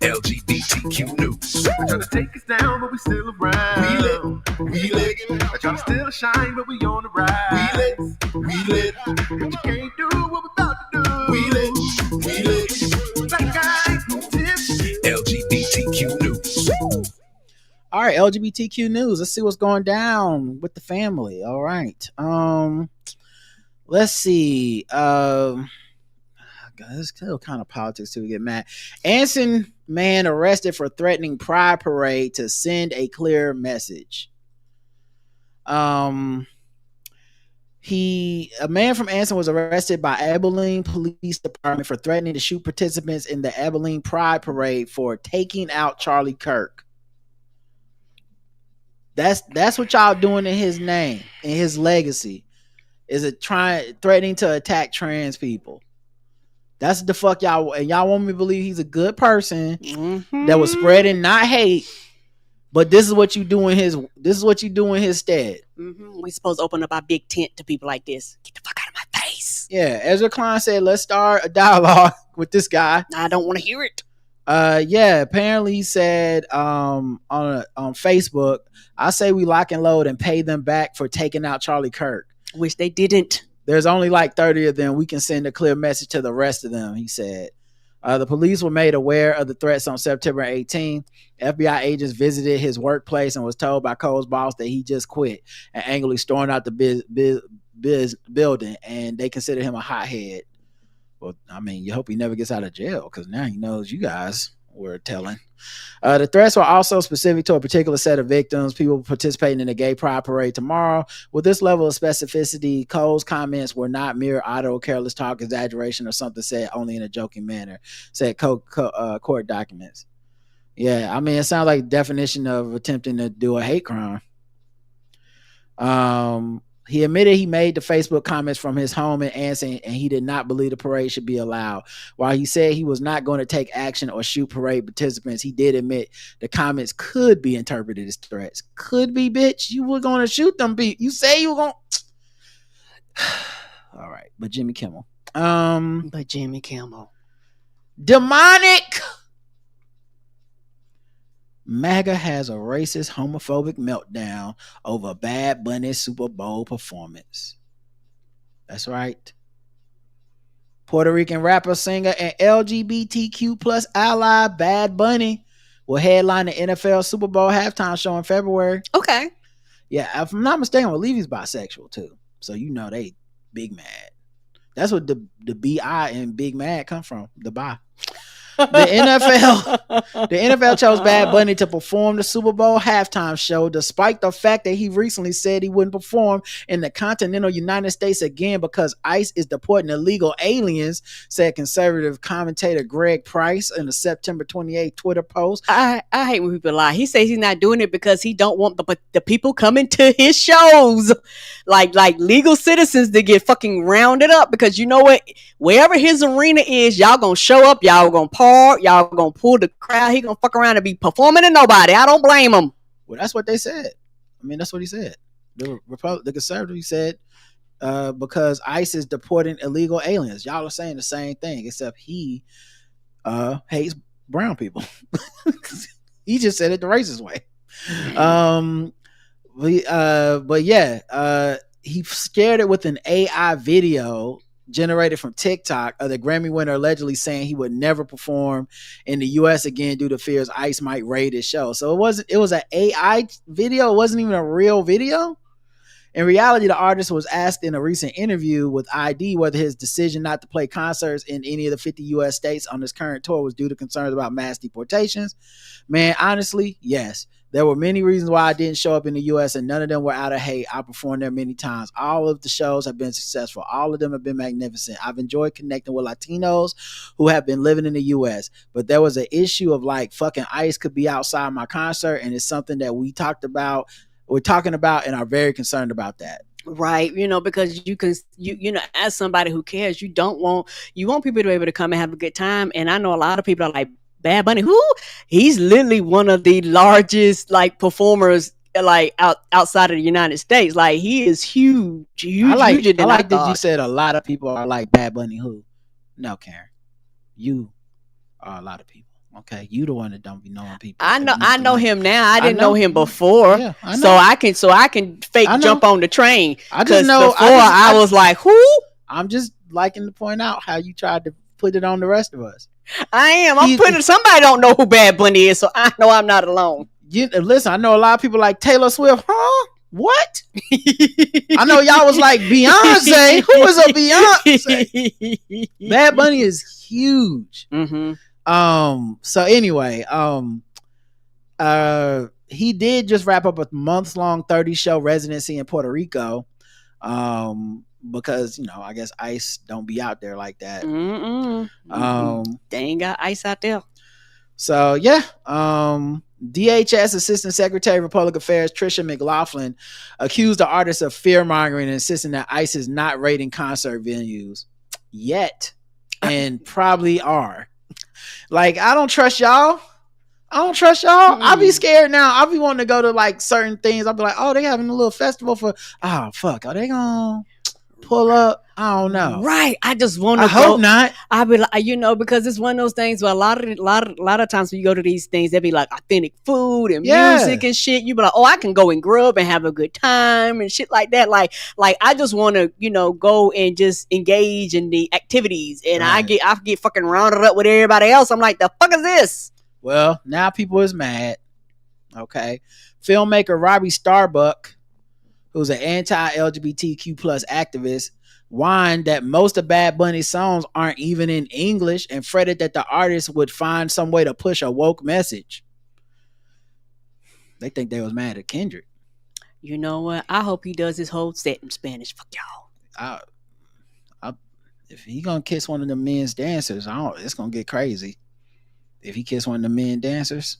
LGBTQ news. We're trying to take us down, but we still around. We lit. I try to still shine, but we on the ride. We lit. But you can't do what we're about to do. We lit. Black guy, tips. LGBTQ news. All right, LGBTQ news. Let's see what's going down with the family. All right. Let's see. It's still kind of politics till we get mad. Anson man arrested for threatening Pride Parade to send a clear message. A man from Anson was arrested by Abilene Police Department for threatening to shoot participants in the Abilene Pride Parade for taking out Charlie Kirk. That's what y'all doing in his name, in his legacy. Is it threatening to attack trans people? That's the fuck y'all, and y'all want me to believe he's a good person that was spreading not hate, but this is what you do in his stead. We supposed to open up our big tent to people like this. Get the fuck out of my face. Yeah, Ezra Klein said, let's start a dialogue with this guy. I don't want to hear it. Yeah, apparently he said on Facebook, I say we lock and load and pay them back for taking out Charlie Kirk. Which they didn't. There's only like 30 of them. We can send a clear message to the rest of them, he said. The police were made aware of the threats on September 18th. FBI agents visited his workplace and was told by Cole's boss that he just quit and angrily stormed out the building, and they consider him a hothead. Well, I mean, you hope he never gets out of jail, because now he knows you guys were telling. The threats were also specific to a particular set of victims, people participating in the gay pride parade tomorrow. With this level of specificity, Cole's comments were not mere idle, careless talk, exaggeration, or something said only in a joking manner, said court documents. Yeah, I mean, it sounds like definition of attempting to do a hate crime. He admitted he made the Facebook comments from his home in Anson, and he did not believe the parade should be allowed. While he said he was not going to take action or shoot parade participants, he did admit the comments could be interpreted as threats. Could be, bitch. You were going to shoot them. You say you were going to... All right, but Jimmy Kimmel. Demonic. MAGA has a racist, homophobic meltdown over Bad Bunny's Super Bowl performance. That's right. Puerto Rican rapper, singer, and LGBTQ plus ally Bad Bunny will headline the NFL Super Bowl halftime show in February. Okay. Yeah, if I'm not mistaken, I believe he's bisexual too. So you know they big mad. That's what the B-I and big mad come from. The bi. The NFL chose Bad Bunny to perform the Super Bowl halftime show, despite the fact that he recently said he wouldn't perform in the continental United States again because ICE is deporting illegal aliens, said conservative commentator Greg Price in a September 28th Twitter post. I hate when people lie. He says he's not doing it because he don't want the people coming to his shows, like legal citizens, to get fucking rounded up, because you know what? Wherever his arena is, y'all gonna show up, y'all gonna park, y'all gonna pull the crowd. He gonna fuck around and be performing to nobody. I don't blame him. Well, that's what they said. I mean, that's what he said. The conservative said because ICE is deporting illegal aliens. Y'all are saying the same thing, except he hates brown people. He just said it the racist way. But yeah, he scared it with an AI video generated from TikTok of the Grammy winner allegedly saying he would never perform in the US again due to fears ICE might raid his show. So it was an AI video. It wasn't even a real video. In reality, the artist was asked in a recent interview with ID whether his decision not to play concerts in any of the 50 US states on his current tour was due to concerns about mass deportations. Man, honestly, yes. There were many reasons why I didn't show up in the U.S. and none of them were out of hate. I performed there many times. All of the shows have been successful. All of them have been magnificent. I've enjoyed connecting with Latinos who have been living in the U.S. But there was an issue of like fucking ICE could be outside my concert, and it's something that we're talking about and are very concerned about that. Right, because you know, as somebody who cares, you want people to be able to come and have a good time. And I know a lot of people are like, Bad Bunny, who? He's literally one of the largest like performers like outside of the United States. Like he is huge. I like that you said a lot of people are like Bad Bunny. Who? No, Karen, you are a lot of people. Okay, you the one that don't be knowing people. I know him now. I didn't know him before. Yeah, I know. So I can fake jump on the train. I just know before I was like, who? I'm just liking to point out how you tried to put it on the rest of us. I am. Somebody don't know who Bad Bunny is, so I know I'm not alone. Listen, I know a lot of people like Taylor Swift. Huh? What? I know y'all was like Beyonce. Who is a Beyonce? Bad Bunny is huge. Mm-hmm. So anyway, he did just wrap up a month-long 30-show residency in Puerto Rico. Because I guess ICE don't be out there like that. They ain't got ICE out there. So yeah, DHS Assistant Secretary of Public Affairs Tricia McLaughlin accused the artist of fear mongering and insisting that ICE is not raiding concert venues yet, and probably are. Like, I don't trust y'all. I'll be scared now. I'll be wanting to go to like certain things. I'll be like, oh, they having a little festival for. Oh fuck, are they gonna pull up? I don't know. Right. I just want to. I hope not. I'll be like, because it's one of those things where a lot of times when you go to these things, they be like authentic food and music and shit. You be like, oh, I can go and grub and have a good time and shit like that. Like I just want to, go and just engage in the activities, and I get fucking rounded up with everybody else. I'm like, the fuck is this? Well, now people is mad. Okay, filmmaker Robbie Starbuck, who's an anti-LGBTQ plus activist, whined that most of Bad Bunny's songs aren't even in English and fretted that the artist would find some way to push a woke message. They think they was mad at Kendrick. You know what? I hope he does his whole set in Spanish. Fuck y'all. If he gonna kiss one of the men's dancers, it's gonna get crazy. If he kiss one of the men dancers,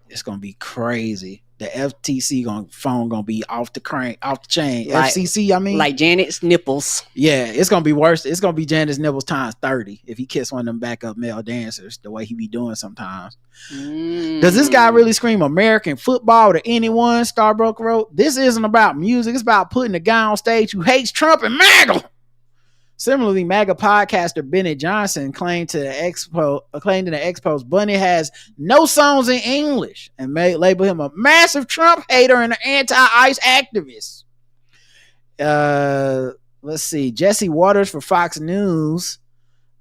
it's gonna be crazy. The FTC phone gonna be off the chain. FCC, I mean, like Janet's nipples. Yeah, it's gonna be worse. It's gonna be Janet's nipples times 30 if he kiss one of them backup male dancers the way he be doing sometimes. Does this guy really scream American football to anyone? Starbrook wrote, "This isn't about music. It's about putting a guy on stage who hates Trump and MAGA." Similarly, MAGA podcaster Bennett Johnson claimed in the Expos Bunny has no songs in English and label him a massive Trump hater and an anti-ICE activist. Let's see. Jesse Waters for Fox News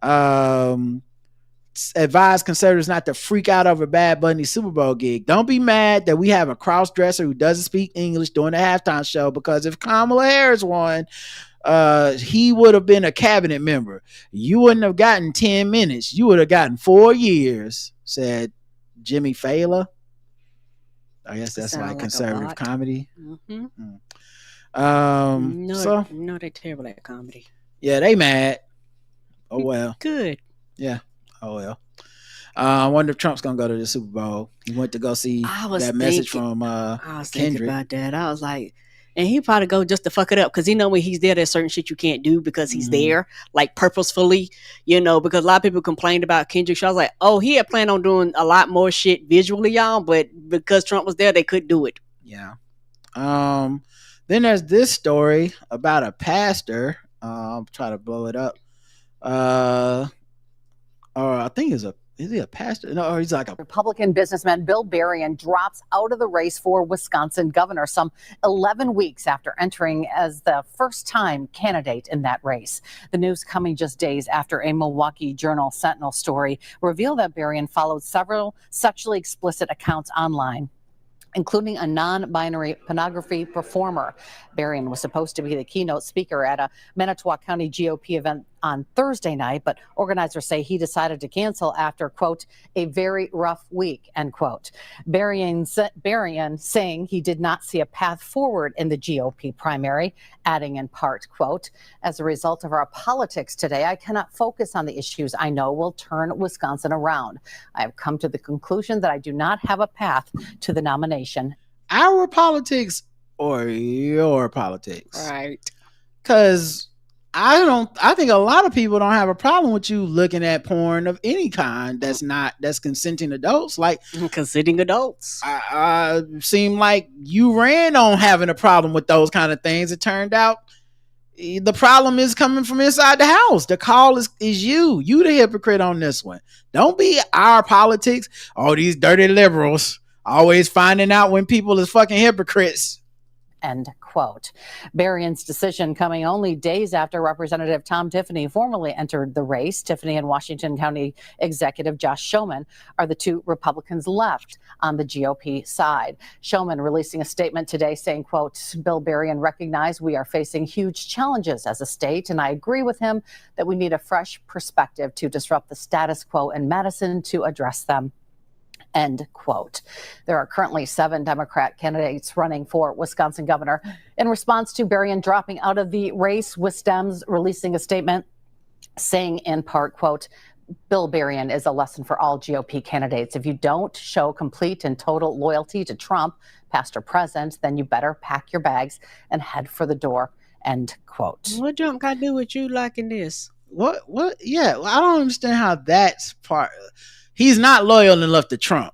advised conservatives not to freak out over Bad Bunny's Super Bowl gig. Don't be mad that we have a cross-dresser who doesn't speak English during the halftime show, because if Kamala Harris won, he would have been a cabinet member. You wouldn't have gotten 10 minutes. You would have gotten 4 years, said Jimmy Fallon. I guess that's like conservative comedy. Mm-hmm. No, they're terrible at comedy. Yeah, they mad. Oh well. Good. Yeah. Oh well. I wonder if Trump's gonna go to the Super Bowl. He went to go see that message from I was Kendrick. thinking about that. I was like, and he probably go just to fuck it up, because he know when he's there, there's certain shit you can't do because he's there, like purposefully, because a lot of people complained about Kendrick. So I was like, oh, he had planned on doing a lot more shit visually, y'all, but because Trump was there, they couldn't do it. Yeah. Then there's this story about a pastor. I'll try to blow it up. Or I think is he a pastor? No, he's like a Republican businessman Bill Berrien drops out of the race for Wisconsin governor some 11 weeks after entering as the first-time candidate in that race. The news coming just days after a Milwaukee Journal Sentinel story revealed that Berrien followed several sexually explicit accounts online, including a non-binary pornography performer. Berrien was supposed to be the keynote speaker at a Manitowoc County GOP event on Thursday night, but organizers say he decided to cancel after, quote, a very rough week, end quote. Berrien saying he did not see a path forward in the GOP primary, adding in part, quote, as a result of our politics today, I cannot focus on the issues I know will turn Wisconsin around. I have come to the conclusion that I do not have a path to the nomination. Our politics or your politics? Right. Because I think a lot of people don't have a problem with you looking at porn of any kind that's consenting adults. Like consenting adults. Seem like you ran on having a problem with those kind of things. It turned out the problem is coming from inside the house. The call is you the hypocrite on this one. Don't be our politics. Oh, these dirty liberals always finding out when people is fucking hypocrites. End quote. Berrien's decision coming only days after Representative Tom Tiffany formally entered the race. Tiffany and Washington County Executive Josh Schoeman are the two Republicans left on the GOP side. Schoeman releasing a statement today saying, quote, Bill Berrien recognized we are facing huge challenges as a state, and I agree with him that we need a fresh perspective to disrupt the status quo in Madison to address them. End quote. There are currently 7 Democrat candidates running for Wisconsin governor. In response to Berrien dropping out of the race, Dems releasing a statement saying in part, quote, Bill Berrien is a lesson for all GOP candidates. If you don't show complete and total loyalty to Trump, past or present, then you better pack your bags and head for the door. End quote. What Trump got to do with you liking this? What? Yeah, I don't understand how that's part. He's not loyal enough to Trump.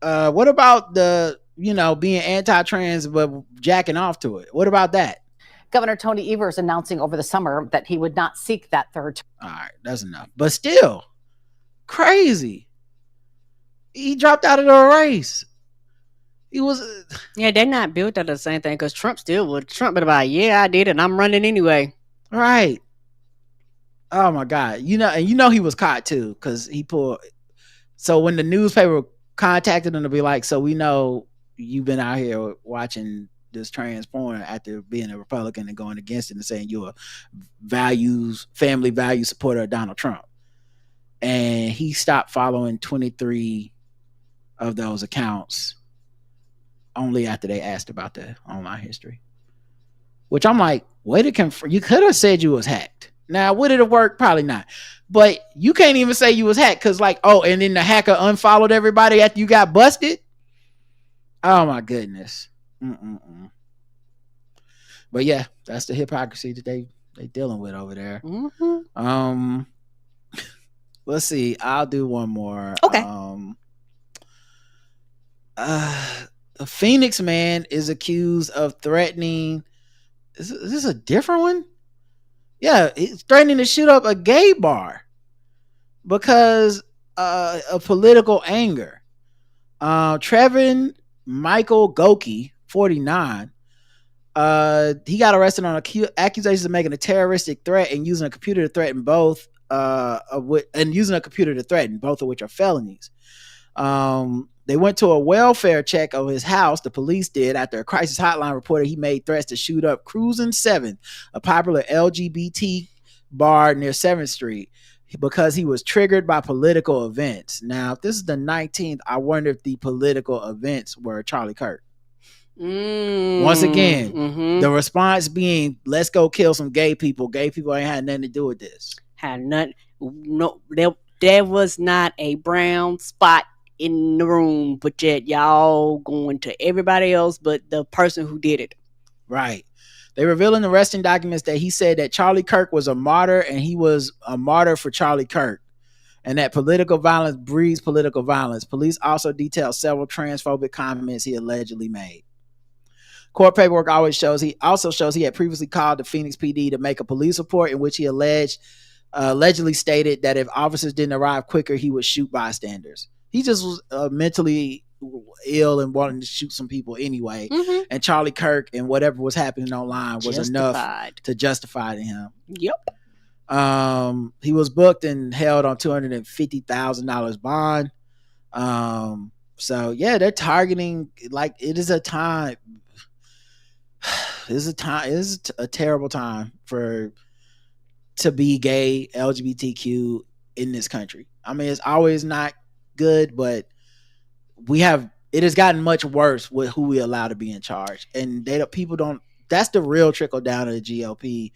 What about the, being anti-trans but jacking off to it? What about that? Governor Tony Evers announcing over the summer that he would not seek that third term. All right, that's enough. But still, crazy. He dropped out of the race. He was. Yeah, they're not built out of the same thing, because Trump still would. Trump been about, I did it, and I'm running anyway. Right. Oh my God. He was caught too, because he pulled. So when the newspaper contacted him to be like, so we know you've been out here watching this trans porn after being a Republican and going against it and saying you're a family value supporter of Donald Trump. And he stopped following 23 of those accounts only after they asked about the online history. Which I'm like, way to confirm. You could have said you was hacked. Now, would it have worked? Probably not. But you can't even say you was hacked because, like, oh, and then the hacker unfollowed everybody after you got busted. Oh my goodness. But yeah, that's the hypocrisy that they dealing with over there. Let's see. I'll do one more. Okay. A Phoenix man is accused of threatening. Is this a different one? Yeah, he's threatening to shoot up a gay bar because of political anger. Trevin Michael Goki, 49. He got arrested on accusations of making a terroristic threat and using a computer to threaten both of which are felonies. They went to a welfare check of his house. The police did after a crisis hotline reported he made threats to shoot up Cruisin' 7th, a popular LGBT bar near 7th Street, because he was triggered by political events. Now, if this is the 19th, I wonder if the political events were Charlie Kirk. Once again, the response being, let's go kill some gay people. Gay people ain't had nothing to do with this. There was not a brown spot in the room, but yet y'all going to everybody else but the person who did it. Right. They reveal in the arresting documents that he said that Charlie Kirk was a martyr and he was a martyr for Charlie Kirk, and that political violence breeds political violence. Police also detailed several transphobic comments he allegedly made. Court paperwork also shows he had previously called the Phoenix PD to make a police report in which he allegedly stated that if officers didn't arrive quicker, he would shoot bystanders. He just was mentally ill and wanting to shoot some people anyway. And Charlie Kirk and whatever was happening online was enough to justify to him. Yep. He was booked and held on $250,000 bond. So yeah, they're targeting, like, it is a time. It is a terrible time to be gay, LGBTQ in this country. I mean, it's always not good, but it has gotten much worse with who we allow to be in charge. And that's the real trickle down of the GOP,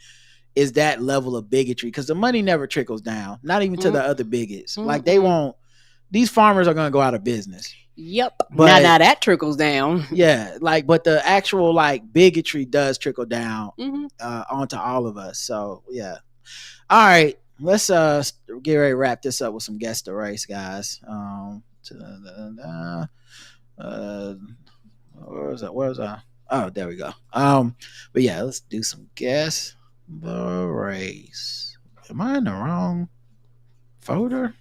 is that level of bigotry, because the money never trickles down, not even to the other bigots. Like, these farmers are going to go out of business. Yep. But now that trickles down. Yeah. Like, but the actual, like, bigotry does trickle down onto all of us. So yeah. All right. Let's get ready to wrap this up with some guest the race, guys. Where was I? Oh, there we go. But yeah, let's do some guess the race. Am I in the wrong folder?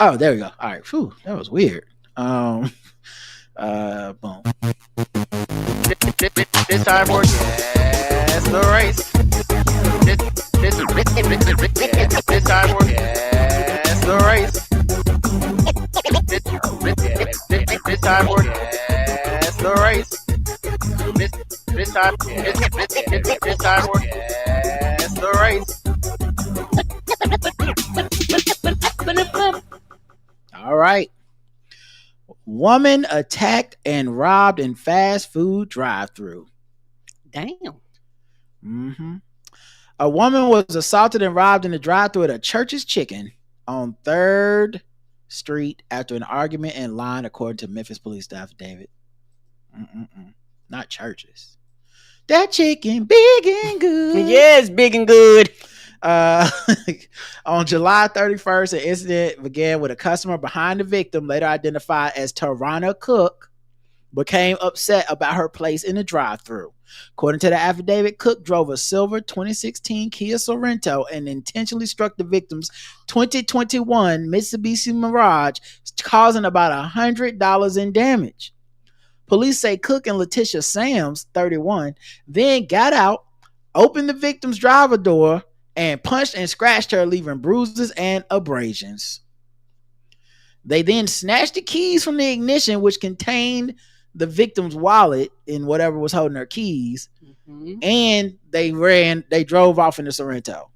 Oh, there we go. All right. Phew, that was weird. Boom. This time for guess the race. This time for guess the race. This time for guess the race. This time for guess the race. All right. Woman attacked and robbed in fast food drive-thru. Damn. A woman was assaulted and robbed in the drive-thru at a Church's Chicken on 3rd Street after an argument in line, according to Memphis police affidavit. Not Church's. That chicken big and good. Yes, big and good. On July 31st, an incident began with a customer behind the victim, later identified as Tarana Cook, became upset about her place in the drive-thru. According to the affidavit, Cook drove a silver 2016 Kia Sorento and intentionally struck the victim's 2021 Mitsubishi Mirage, causing about $100 in damage. Police say Cook and Letitia Sams, 31, then got out, opened the victim's driver door, and punched and scratched her, leaving bruises and abrasions. They then snatched the keys from the ignition, which contained the victim's wallet and whatever was holding her keys, and they drove off in the Sorrento.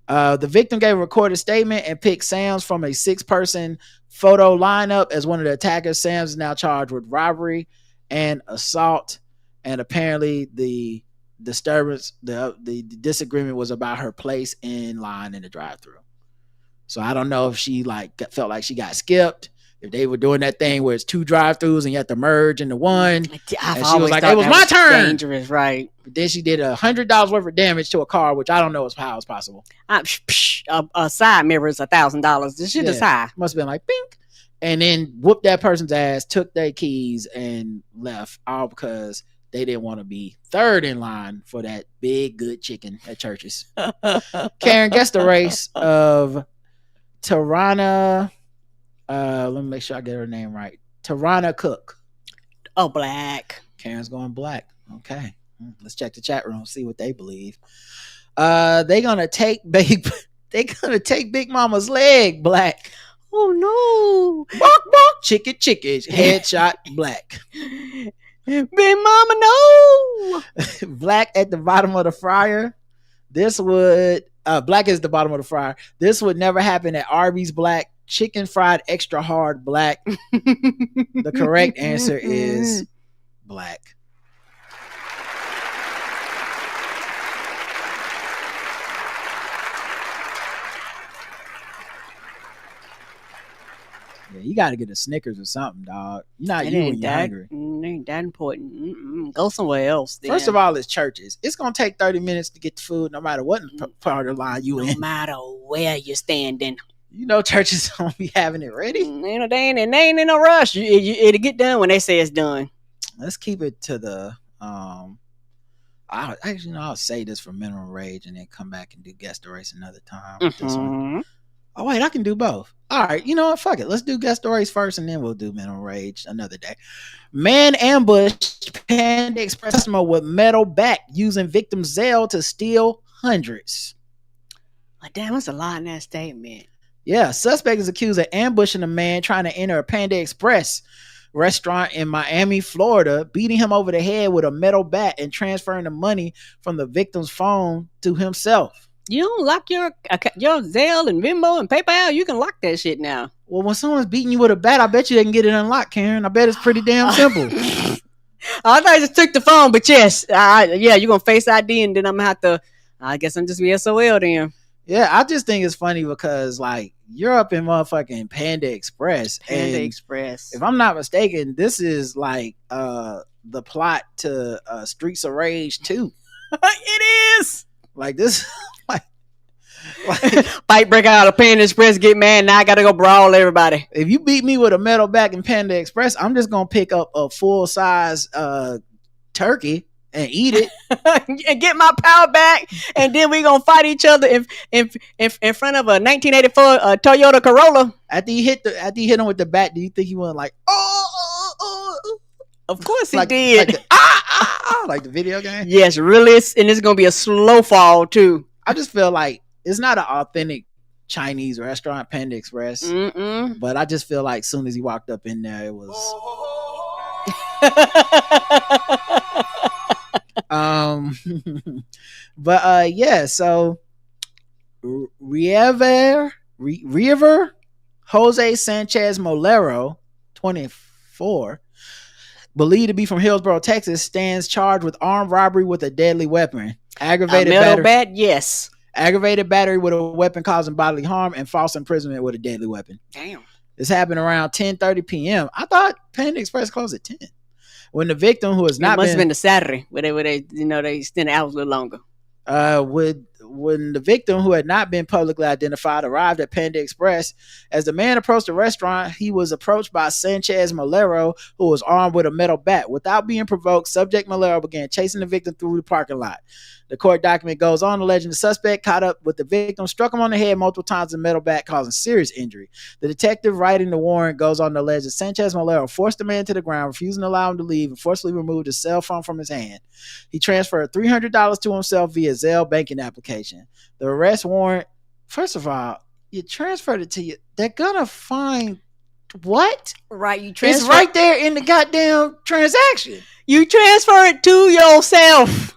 The victim gave a recorded statement and picked Sams from a 6-person photo lineup as one of the attackers. Sams is now charged with robbery and assault, and apparently the disturbance, the disagreement was about her place in line in the drive-thru. So I don't know if she felt like she got skipped, if they were doing that thing where it's 2 drive-thrus and you have to merge into one. And she was like, it was my turn. Dangerous, right? But then she did $100 worth of damage to a car, which I don't know how it's possible. A side mirror is $1,000. This shit is high. Must have been like, bink. And then whooped that person's ass, took their keys, and left, all because they didn't want to be third in line for that big, good chicken at Church's. Karen, guess the race of Tarana. Let me make sure I get her name right. Tarana Cook. Oh, black. Karen's going black. Okay. Let's check the chat room, see what they believe. They're gonna take Big Mama's leg, black. Oh no. Bark, bark, chicken, headshot, black. Big Mama, no. Black at the bottom of the fryer. Black is the bottom of the fryer. This would never happen at Arby's, black. Chicken fried extra hard, black. The correct answer is black. Yeah, you got to get a Snickers or something, dog. You're not you when you're hungry. It ain't that important. Go somewhere else. Then. First of all, it's Church's. It's going to take 30 minutes to get the food no matter what part of the line you in. No matter where you're standing. You know Church's going to be having it ready. They ain't in a rush. It'll get done when they say it's done. Let's keep it to the... I'll say this for minimum rage and then come back and do guess the race another time. This one. Oh, wait, I can do both. All right, you know what? Fuck it. Let's do guess the race first, and then we'll do minimum rage another day. Man ambushed Panda Express customer with metal bat using victim Zelle to steal hundreds. Well, damn, that's a lot in that statement. Yeah, suspect is accused of ambushing a man trying to enter a Panda Express restaurant in Miami, Florida, beating him over the head with a metal bat and transferring the money from the victim's phone to himself. You don't lock your Zelle and Venmo and PayPal. You can lock that shit now. Well, when someone's beating you with a bat, I bet you they can get it unlocked, Karen. I bet it's pretty damn simple. I thought I just took the phone, but yes, you're going to Face ID, and then I'm going to have to, I guess I'm just be SOL then. Yeah, I just think it's funny because, like, you're up in motherfucking Panda Express. Panda Express. If I'm not mistaken, this is like the plot to Streets of Rage 2. It is. Like this, like fight break out of Panda Express, get mad, now I gotta go brawl everybody. If you beat me with a metal bat in Panda Express, I'm just gonna pick up a full size turkey and eat it and get my power back, and then we gonna fight each other in front of a 1984 Toyota Corolla. After you hit him with the bat, do you think he went like Of course he did. Like the video game? Yes, really. And it's gonna be a slow fall too. I just feel like it's not an authentic Chinese restaurant, Panda Express. But I just feel like as soon as he walked up in there, it was but yeah, so River Jose Sanchez Molero, 24, believed to be from Hillsborough, Texas, stands charged with armed robbery with a deadly weapon, aggravated battery, yes, aggravated battery with a weapon causing bodily harm, and false imprisonment with a deadly weapon. Damn. This happened around 10:30 p.m. I thought Panda Express closed at 10. When the victim, who has not must have been the Saturday where they they extended hours a little longer. When the victim, who had not been publicly identified, arrived at Panda Express, as the man approached the restaurant, he was approached by Sanchez Molero, who was armed with a metal bat. Without being provoked, subject Molero began chasing the victim through the parking lot. The court document goes on alleging the suspect caught up with the victim, struck him on the head multiple times with a metal bat, causing serious injury. The detective writing the warrant goes on to allege that Sanchez Molero forced the man to the ground, refusing to allow him to leave, and forcibly removed his cell phone from his hand. He transferred $300 to himself via Zelle banking application. The arrest warrant, first of all, you transferred it to you. They're gonna find What? Right, you It's transfer. right there in the goddamn transaction. You transfer it to yourself.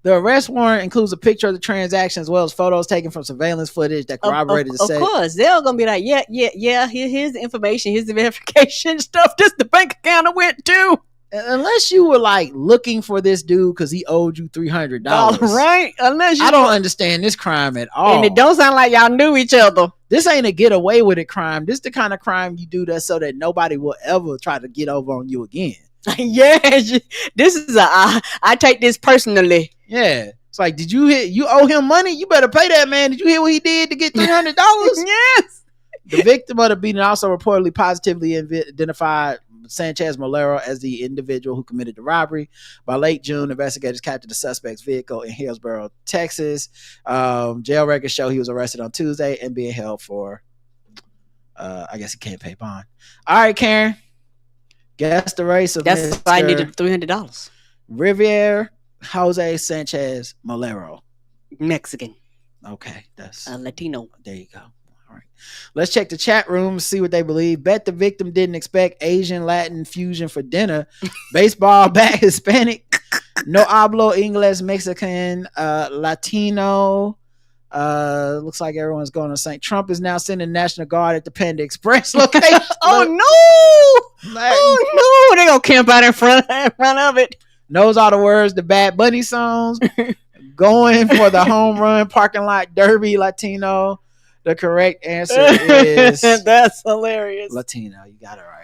The arrest warrant includes a picture of the transaction as well as photos taken from surveillance footage that corroborated the Of course, they're gonna be like, yeah. Here's the information. Here's the verification stuff. This the bank account I went to. Unless you were like looking for this dude because he owed you $300, right? Unless you I don't understand this crime at all. And it don't sound like y'all knew each other. This ain't a get away with it crime. This the kind of crime you do that so that nobody will ever try to get over on you again. Yeah, this is I take this personally. Yeah, it's like, did you owe him money? You better pay that man. Did you hear what he did to get $300? Yes. The victim of the beating also reportedly positively identified Sanchez Molero as the individual who committed the robbery. By late June, investigators captured the suspect's vehicle in Hillsborough, Texas. Jail records show he was arrested on Tuesday and being held for, I guess he can't pay bond. All right, Karen. Guess the race of That's why I needed $300. Riviere Jose Sanchez Molero. Mexican. Okay, that's Latino. There you go. All right. Let's check the chat room, see what they believe. Bet the victim didn't expect Asian Latin fusion for dinner. Baseball bat Hispanic. No hablo English Mexican. Latino. Looks like everyone's going to St. Trump is now sending National Guard at the Panda Express location. Oh no! They gonna camp out in front of it. Knows all the words, the Bad Bunny songs. Going for the home run parking lot derby. Latino. The correct answer is that's hilarious. Latino. You got it right.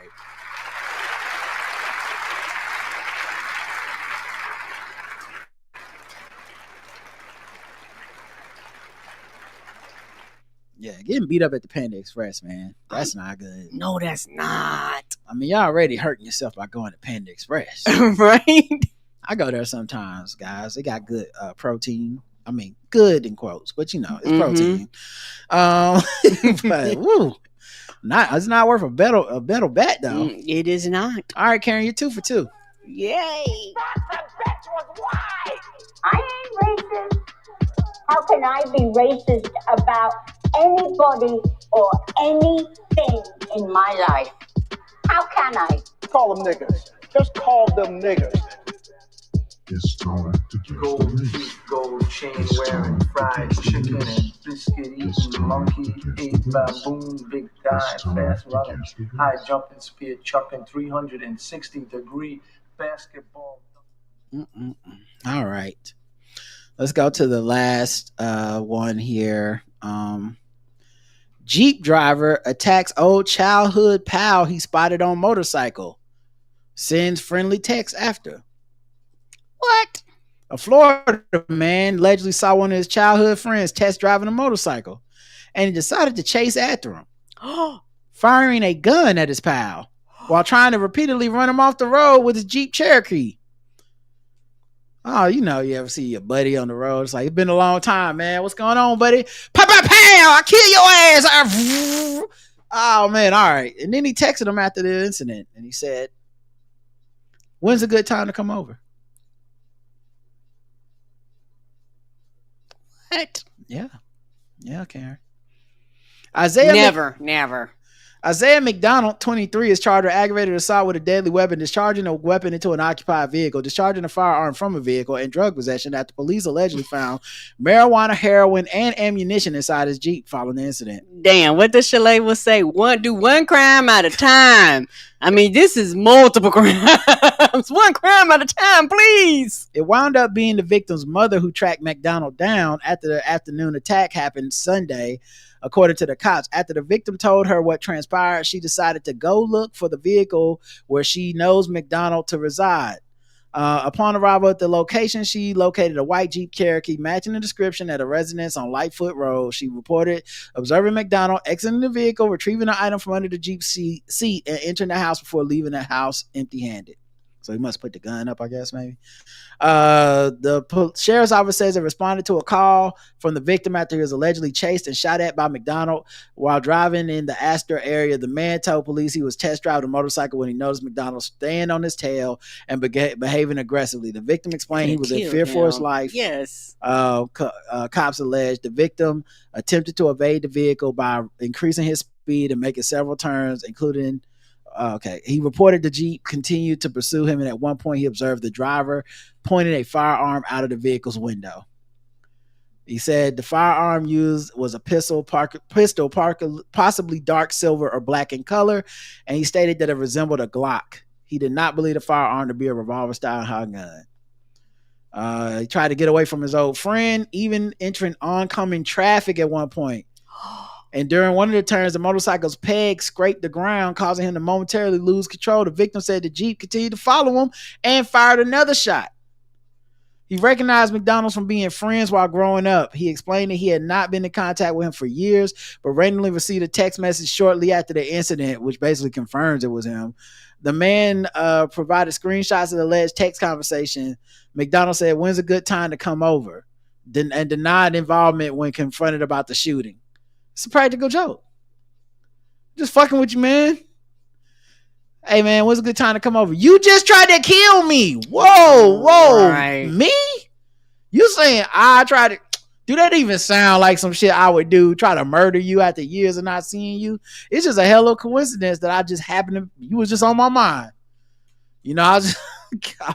Yeah, getting beat up at the Panda Express, man. That's not good. No, that's not. I mean, y'all already hurting yourself by going to Panda Express. Right? I go there sometimes, guys. They got good protein. I mean, good in quotes, but you know, it's protein. But woo, it's not worth a better bet though. It is not. All right, Karen, you're 2 for 2. Yay! I ain't racist. How can I be racist about anybody or anything in my life? How can I? Call them niggas. Just call them niggas. It's time to get Gold teeth, gold chain wearing, fried chicken and biscuit eating, monkey ate baboon, big dive, fast running, high jumping, spear chucking, 360-degree basketball. All right, let's go to the last one here. Jeep driver attacks old childhood pal he spotted on motorcycle. Sends friendly text after. What? A Florida man allegedly saw one of his childhood friends test driving a motorcycle, and he decided to chase after him, firing a gun at his pal while trying to repeatedly run him off the road with his Jeep Cherokee. Oh, you know, you ever see your buddy on the road? It's like, it's been a long time, man. What's going on, buddy? Pow, pow, pow! I kill your ass! Oh, man, all right. And then he texted him after the incident, and he said, when's a good time to come over? What? Yeah, Karen. Never. Isaiah McDonald, 23, is charged with aggravated assault with a deadly weapon, discharging a weapon into an occupied vehicle, discharging a firearm from a vehicle, and drug possession after police allegedly found marijuana, heroin, and ammunition inside his Jeep following the incident. Damn, what does Chalet will say? Do one crime at a time. I mean, this is multiple crimes. One crime at a time, please. It wound up being the victim's mother who tracked McDonald down after the afternoon attack happened Sunday. According to the cops, after the victim told her what transpired, she decided to go look for the vehicle where she knows McDonald to reside. Upon arrival at the location, she located a white Jeep Cherokee matching the description at a residence on Lightfoot Road. She reported observing McDonald exiting the vehicle, retrieving the item from under the Jeep seat, and entering the house before leaving the house empty-handed. So he must put the gun up, I guess, maybe. The sheriff's office says it responded to a call from the victim after he was allegedly chased and shot at by McDonald while driving in the Astor area. The man told police he was test driving a motorcycle when he noticed McDonald staying on his tail and behaving aggressively. The victim explained he was in fear for his life. Yes. Cops alleged the victim attempted to evade the vehicle by increasing his speed speed and making several turns, including. He reported the Jeep continued to pursue him, and at one point he observed the driver pointing a firearm out of the vehicle's window. He said the firearm used was a pistol, possibly dark silver or black in color, and he stated that it resembled a Glock. He did not believe the firearm to be a revolver-style handgun. He tried to get away from his old friend, even entering oncoming traffic at one point. And during one of the turns, the motorcycle's peg scraped the ground, causing him to momentarily lose control. The victim said the Jeep continued to follow him and fired another shot. He recognized McDonald's from being friends while growing up. He explained that he had not been in contact with him for years, but randomly received a text message shortly after the incident, which basically confirms it was him. The man provided screenshots of the alleged text conversation. McDonald said, "When's a good time to come over?" And denied involvement when confronted about the shooting. It's a practical joke. Just fucking with you, man. Hey, man, when's a good time to come over? You just tried to kill me. Whoa. Right. Me? You saying I tried to... Do that even sound like some shit I would do? Try to murder you after years of not seeing you? It's just a hell of a coincidence that I just happened to... You was just on my mind. You know, I was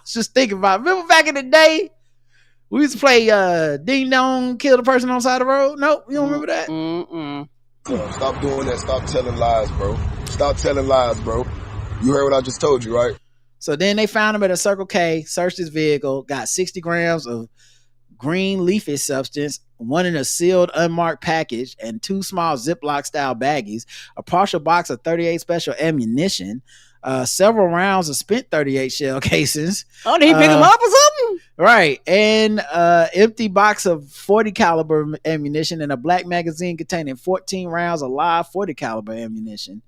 just thinking about... Remember back in the day? We used to play Ding Dong, kill the person on the side of the road. Nope, you don't remember that? Stop doing that. Stop telling lies, bro. Stop telling lies, bro. You heard what I just told you, right? So then they found him at a Circle K, searched his vehicle, got 60 grams of green leafy substance, one in a sealed, unmarked package, and 2 small Ziploc-style baggies, a partial box of 38 special ammunition, several rounds of spent 38 shell casings. Oh, did he pick them up or something? Right. And empty box of 40 caliber ammunition and a black magazine containing 14 rounds of live 40 caliber ammunition.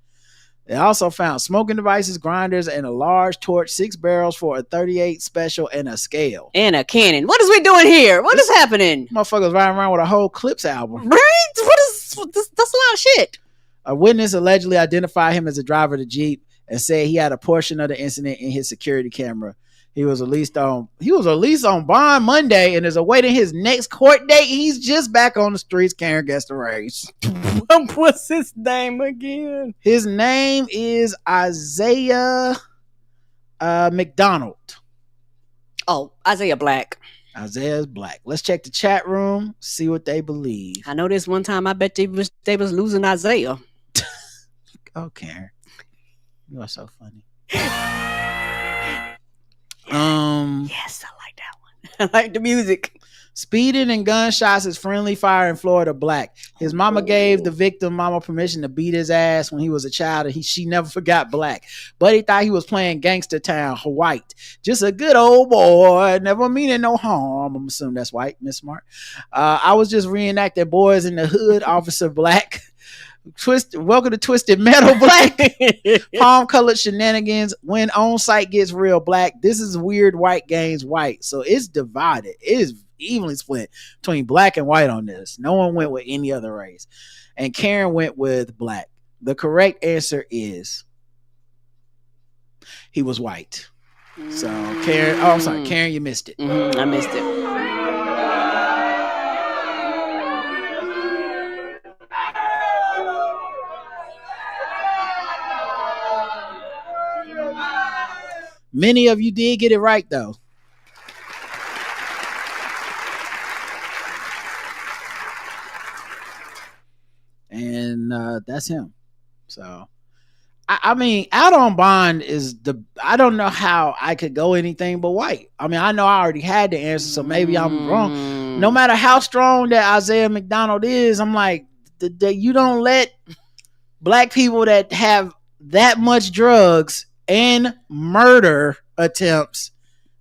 They also found smoking devices, grinders, and a large torch, 6 barrels for a 38 special, and a scale. And a cannon. What is we doing here? What is happening? Motherfuckers riding around with a whole Clips album. Right? That's a lot of shit. A witness allegedly identified him as the driver of the Jeep and said he had a portion of the incident in his security camera. He was released on bond Monday and is awaiting his next court date. He's just back on the streets carrying against the race. What's his name again? His name is Isaiah McDonald. Oh, Isaiah Black. Isaiah's Black. Let's check the chat room, see what they believe. I know this one time I bet they was losing Isaiah. Oh, Karen. You are so funny. Yes, I like that one. I like the music. Speeding and gunshots is friendly fire in Florida. Black. His mama gave the victim mama permission to beat his ass when he was a child, and she never forgot Black. But he thought he was playing Gangster Town, white. Just a good old boy, never meaning no harm. I'm assuming that's white, Miss Smart. I was just reenacting Boys in the Hood, Officer Black. Welcome to Twisted Metal, Black. Palm colored shenanigans. When on site gets real, Black. This is weird white games white. So it's divided. It is evenly split between black and white on this. No one went with any other race. And Karen went with Black. The correct answer is he was white. So Karen, I'm sorry, Karen, you missed it. I missed it. Many of you did get it right, though. And that's him. So, I mean, out on bond is I don't know how I could go anything but white. I mean, I know I already had the answer, so maybe I'm wrong. No matter how strong that Isaiah McDonald is, I'm like, you don't let black people that have that much drugs and murder attempts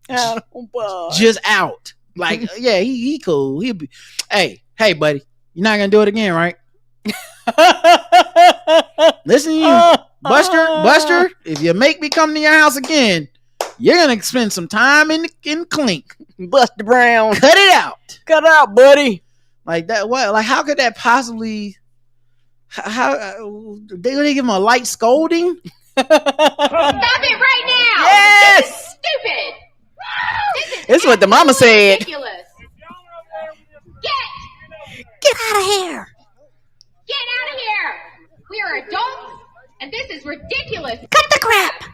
just out. Like, yeah, he cool. He'll be, hey, buddy, you're not gonna do it again, right? Listen to you, Buster. If you make me come to your house again, you're gonna spend some time in clink. Buster Brown, cut it out, buddy. Like that. What? Like, how could that possibly? How they give him a light scolding? Stop it right now! Yes! Stupid! This is what the mama said. Ridiculous. Get out of here! Get out of here! We are are adults, and this is ridiculous. Cut the crap.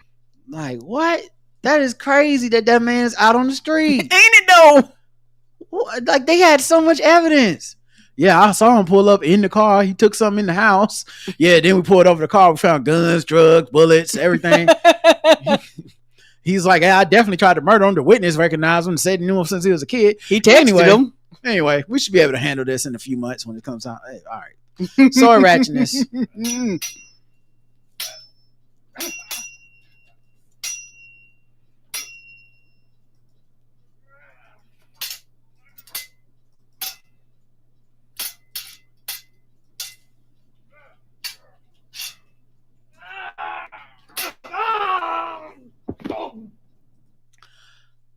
Like, what? That is crazy that man is out on the street. Ain't it though? Like, they had so much evidence. Yeah, I saw him pull up in the car. He took something in the house. Yeah, then we pulled over the car. We found guns, drugs, bullets, everything. He's like, hey, I definitely tried to murder him. The witness recognized him and said he knew him since he was a kid. He texted him. Anyway, we should be able to handle this in a few months when it comes out. Hey, all right. Sorry, ratchetness.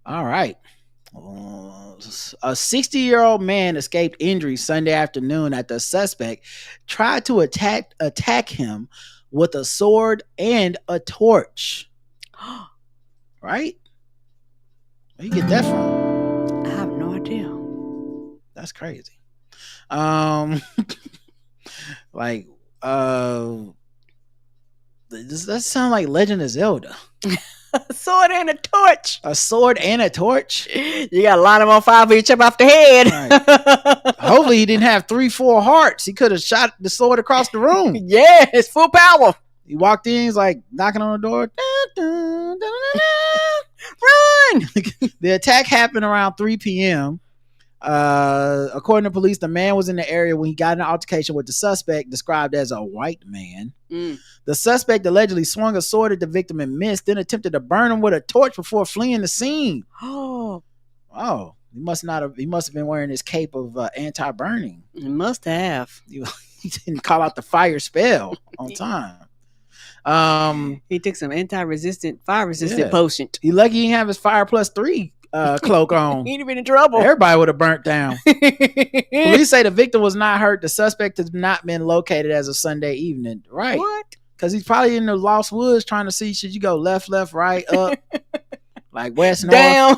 All right. A 60-year-old man escaped injury Sunday afternoon after a suspect tried to attack him with a sword and a torch. Right? Where you get that from? I have no idea. That's crazy. That sounds like Legend of Zelda. A sword and a torch. A sword and a torch? You got to line them on fire before you chop off the head. Right. Hopefully he didn't have 3-4 hearts. He could have shot the sword across the room. Yeah, it's full power. He walked in, he's like knocking on the door. Run! The attack happened around 3 p.m. According to police, the man was in the area when he got in an altercation with the suspect, described as a white man. The suspect allegedly swung a sword at the victim and missed, then attempted to burn him with a torch before fleeing the scene. Oh, he must have been wearing his cape of anti-burning. He must have. He didn't call out the fire spell on time. He took some fire resistant potion. He lucky he didn't have his Fire Plus 3 cloak on. He'd have been in trouble. Everybody would have burnt down. Police say the victim was not hurt. The suspect has not been located as of Sunday evening. Right. What? Because he's probably in the Lost Woods trying to see, should you go left, right, up, like west, north? Down.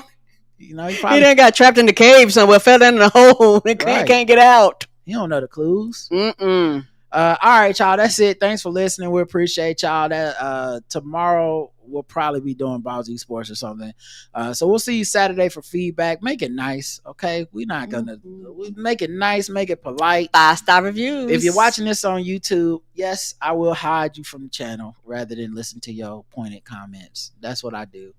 You know, he done got trapped in the cave somewhere, fell down in the hole, and can't get out. You don't know the clues. All right, y'all. That's it. Thanks for listening. We appreciate y'all. That tomorrow we'll probably be doing Ballsy Sports or something. So we'll see you Saturday for feedback. Make it nice, okay? We're not gonna make it nice, make it polite. 5-star reviews. If you're watching this on YouTube, yes, I will hide you from the channel rather than listen to your pointed comments. That's what I do.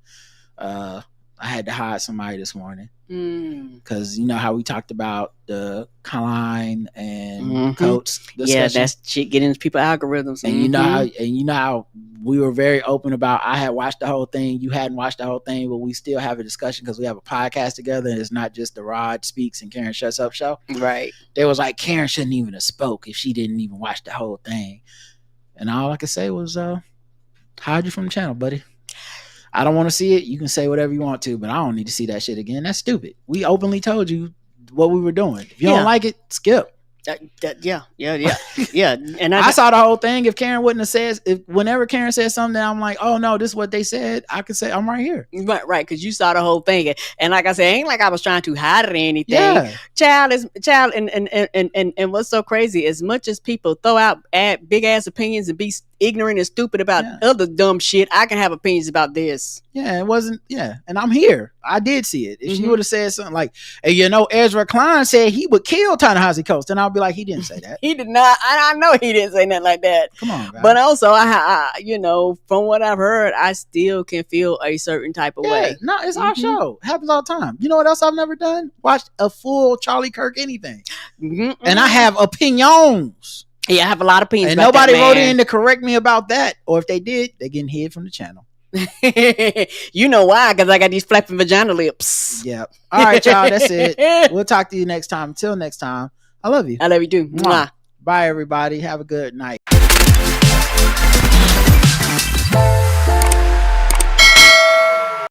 I had to hide somebody this morning because you know how we talked about the Klein and Coates discussion? Yeah, that's shit getting into people's algorithms. And you know how we were very open about, I had watched the whole thing, you hadn't watched the whole thing, but we still have a discussion because we have a podcast together and it's not just the Rod Speaks and Karen Shuts Up show. Right. They was like, Karen shouldn't even have spoke if she didn't even watch the whole thing. And all I could say was hide you from the channel, buddy. I don't want to see it. You can say whatever you want to, but I don't need to see that shit again. That's stupid. We openly told you what we were doing. If you don't like it, skip. Yeah. And I saw the whole thing. If Karen wouldn't have said, whenever Karen said something, I'm like, oh no, this is what they said. I could say I'm right here. Right, because you saw the whole thing, and like I said, ain't like I was trying to hide it or anything. Yeah. Child, and what's so crazy? As much as people throw out big ass opinions and be ignorant and stupid about other dumb shit, I can have opinions about this. Yeah, it wasn't. Yeah, and I'm here. I did see it. If she would have said something like, "Hey, you know, Ezra Klein said he would kill Ta-Nehisi Coates," then I'll be like, he didn't say that. He did not. I know he didn't say nothing like that. Come on, guys. But also, I you know, from what I've heard, I still can feel a certain type of way. No, it's our show. Happens all the time. You know what else I've never done? Watched a full Charlie Kirk anything, and I have opinions. Yeah, I have a lot of opinions. And about nobody that, wrote in to correct me about that. Or if they did, they're getting hid from the channel. You know why? Because I got these flapping vagina lips. Yeah. All right, y'all. That's it. We'll talk to you next time. Until next time, I love you. I love you too. Mwah. Bye, everybody. Have a good night.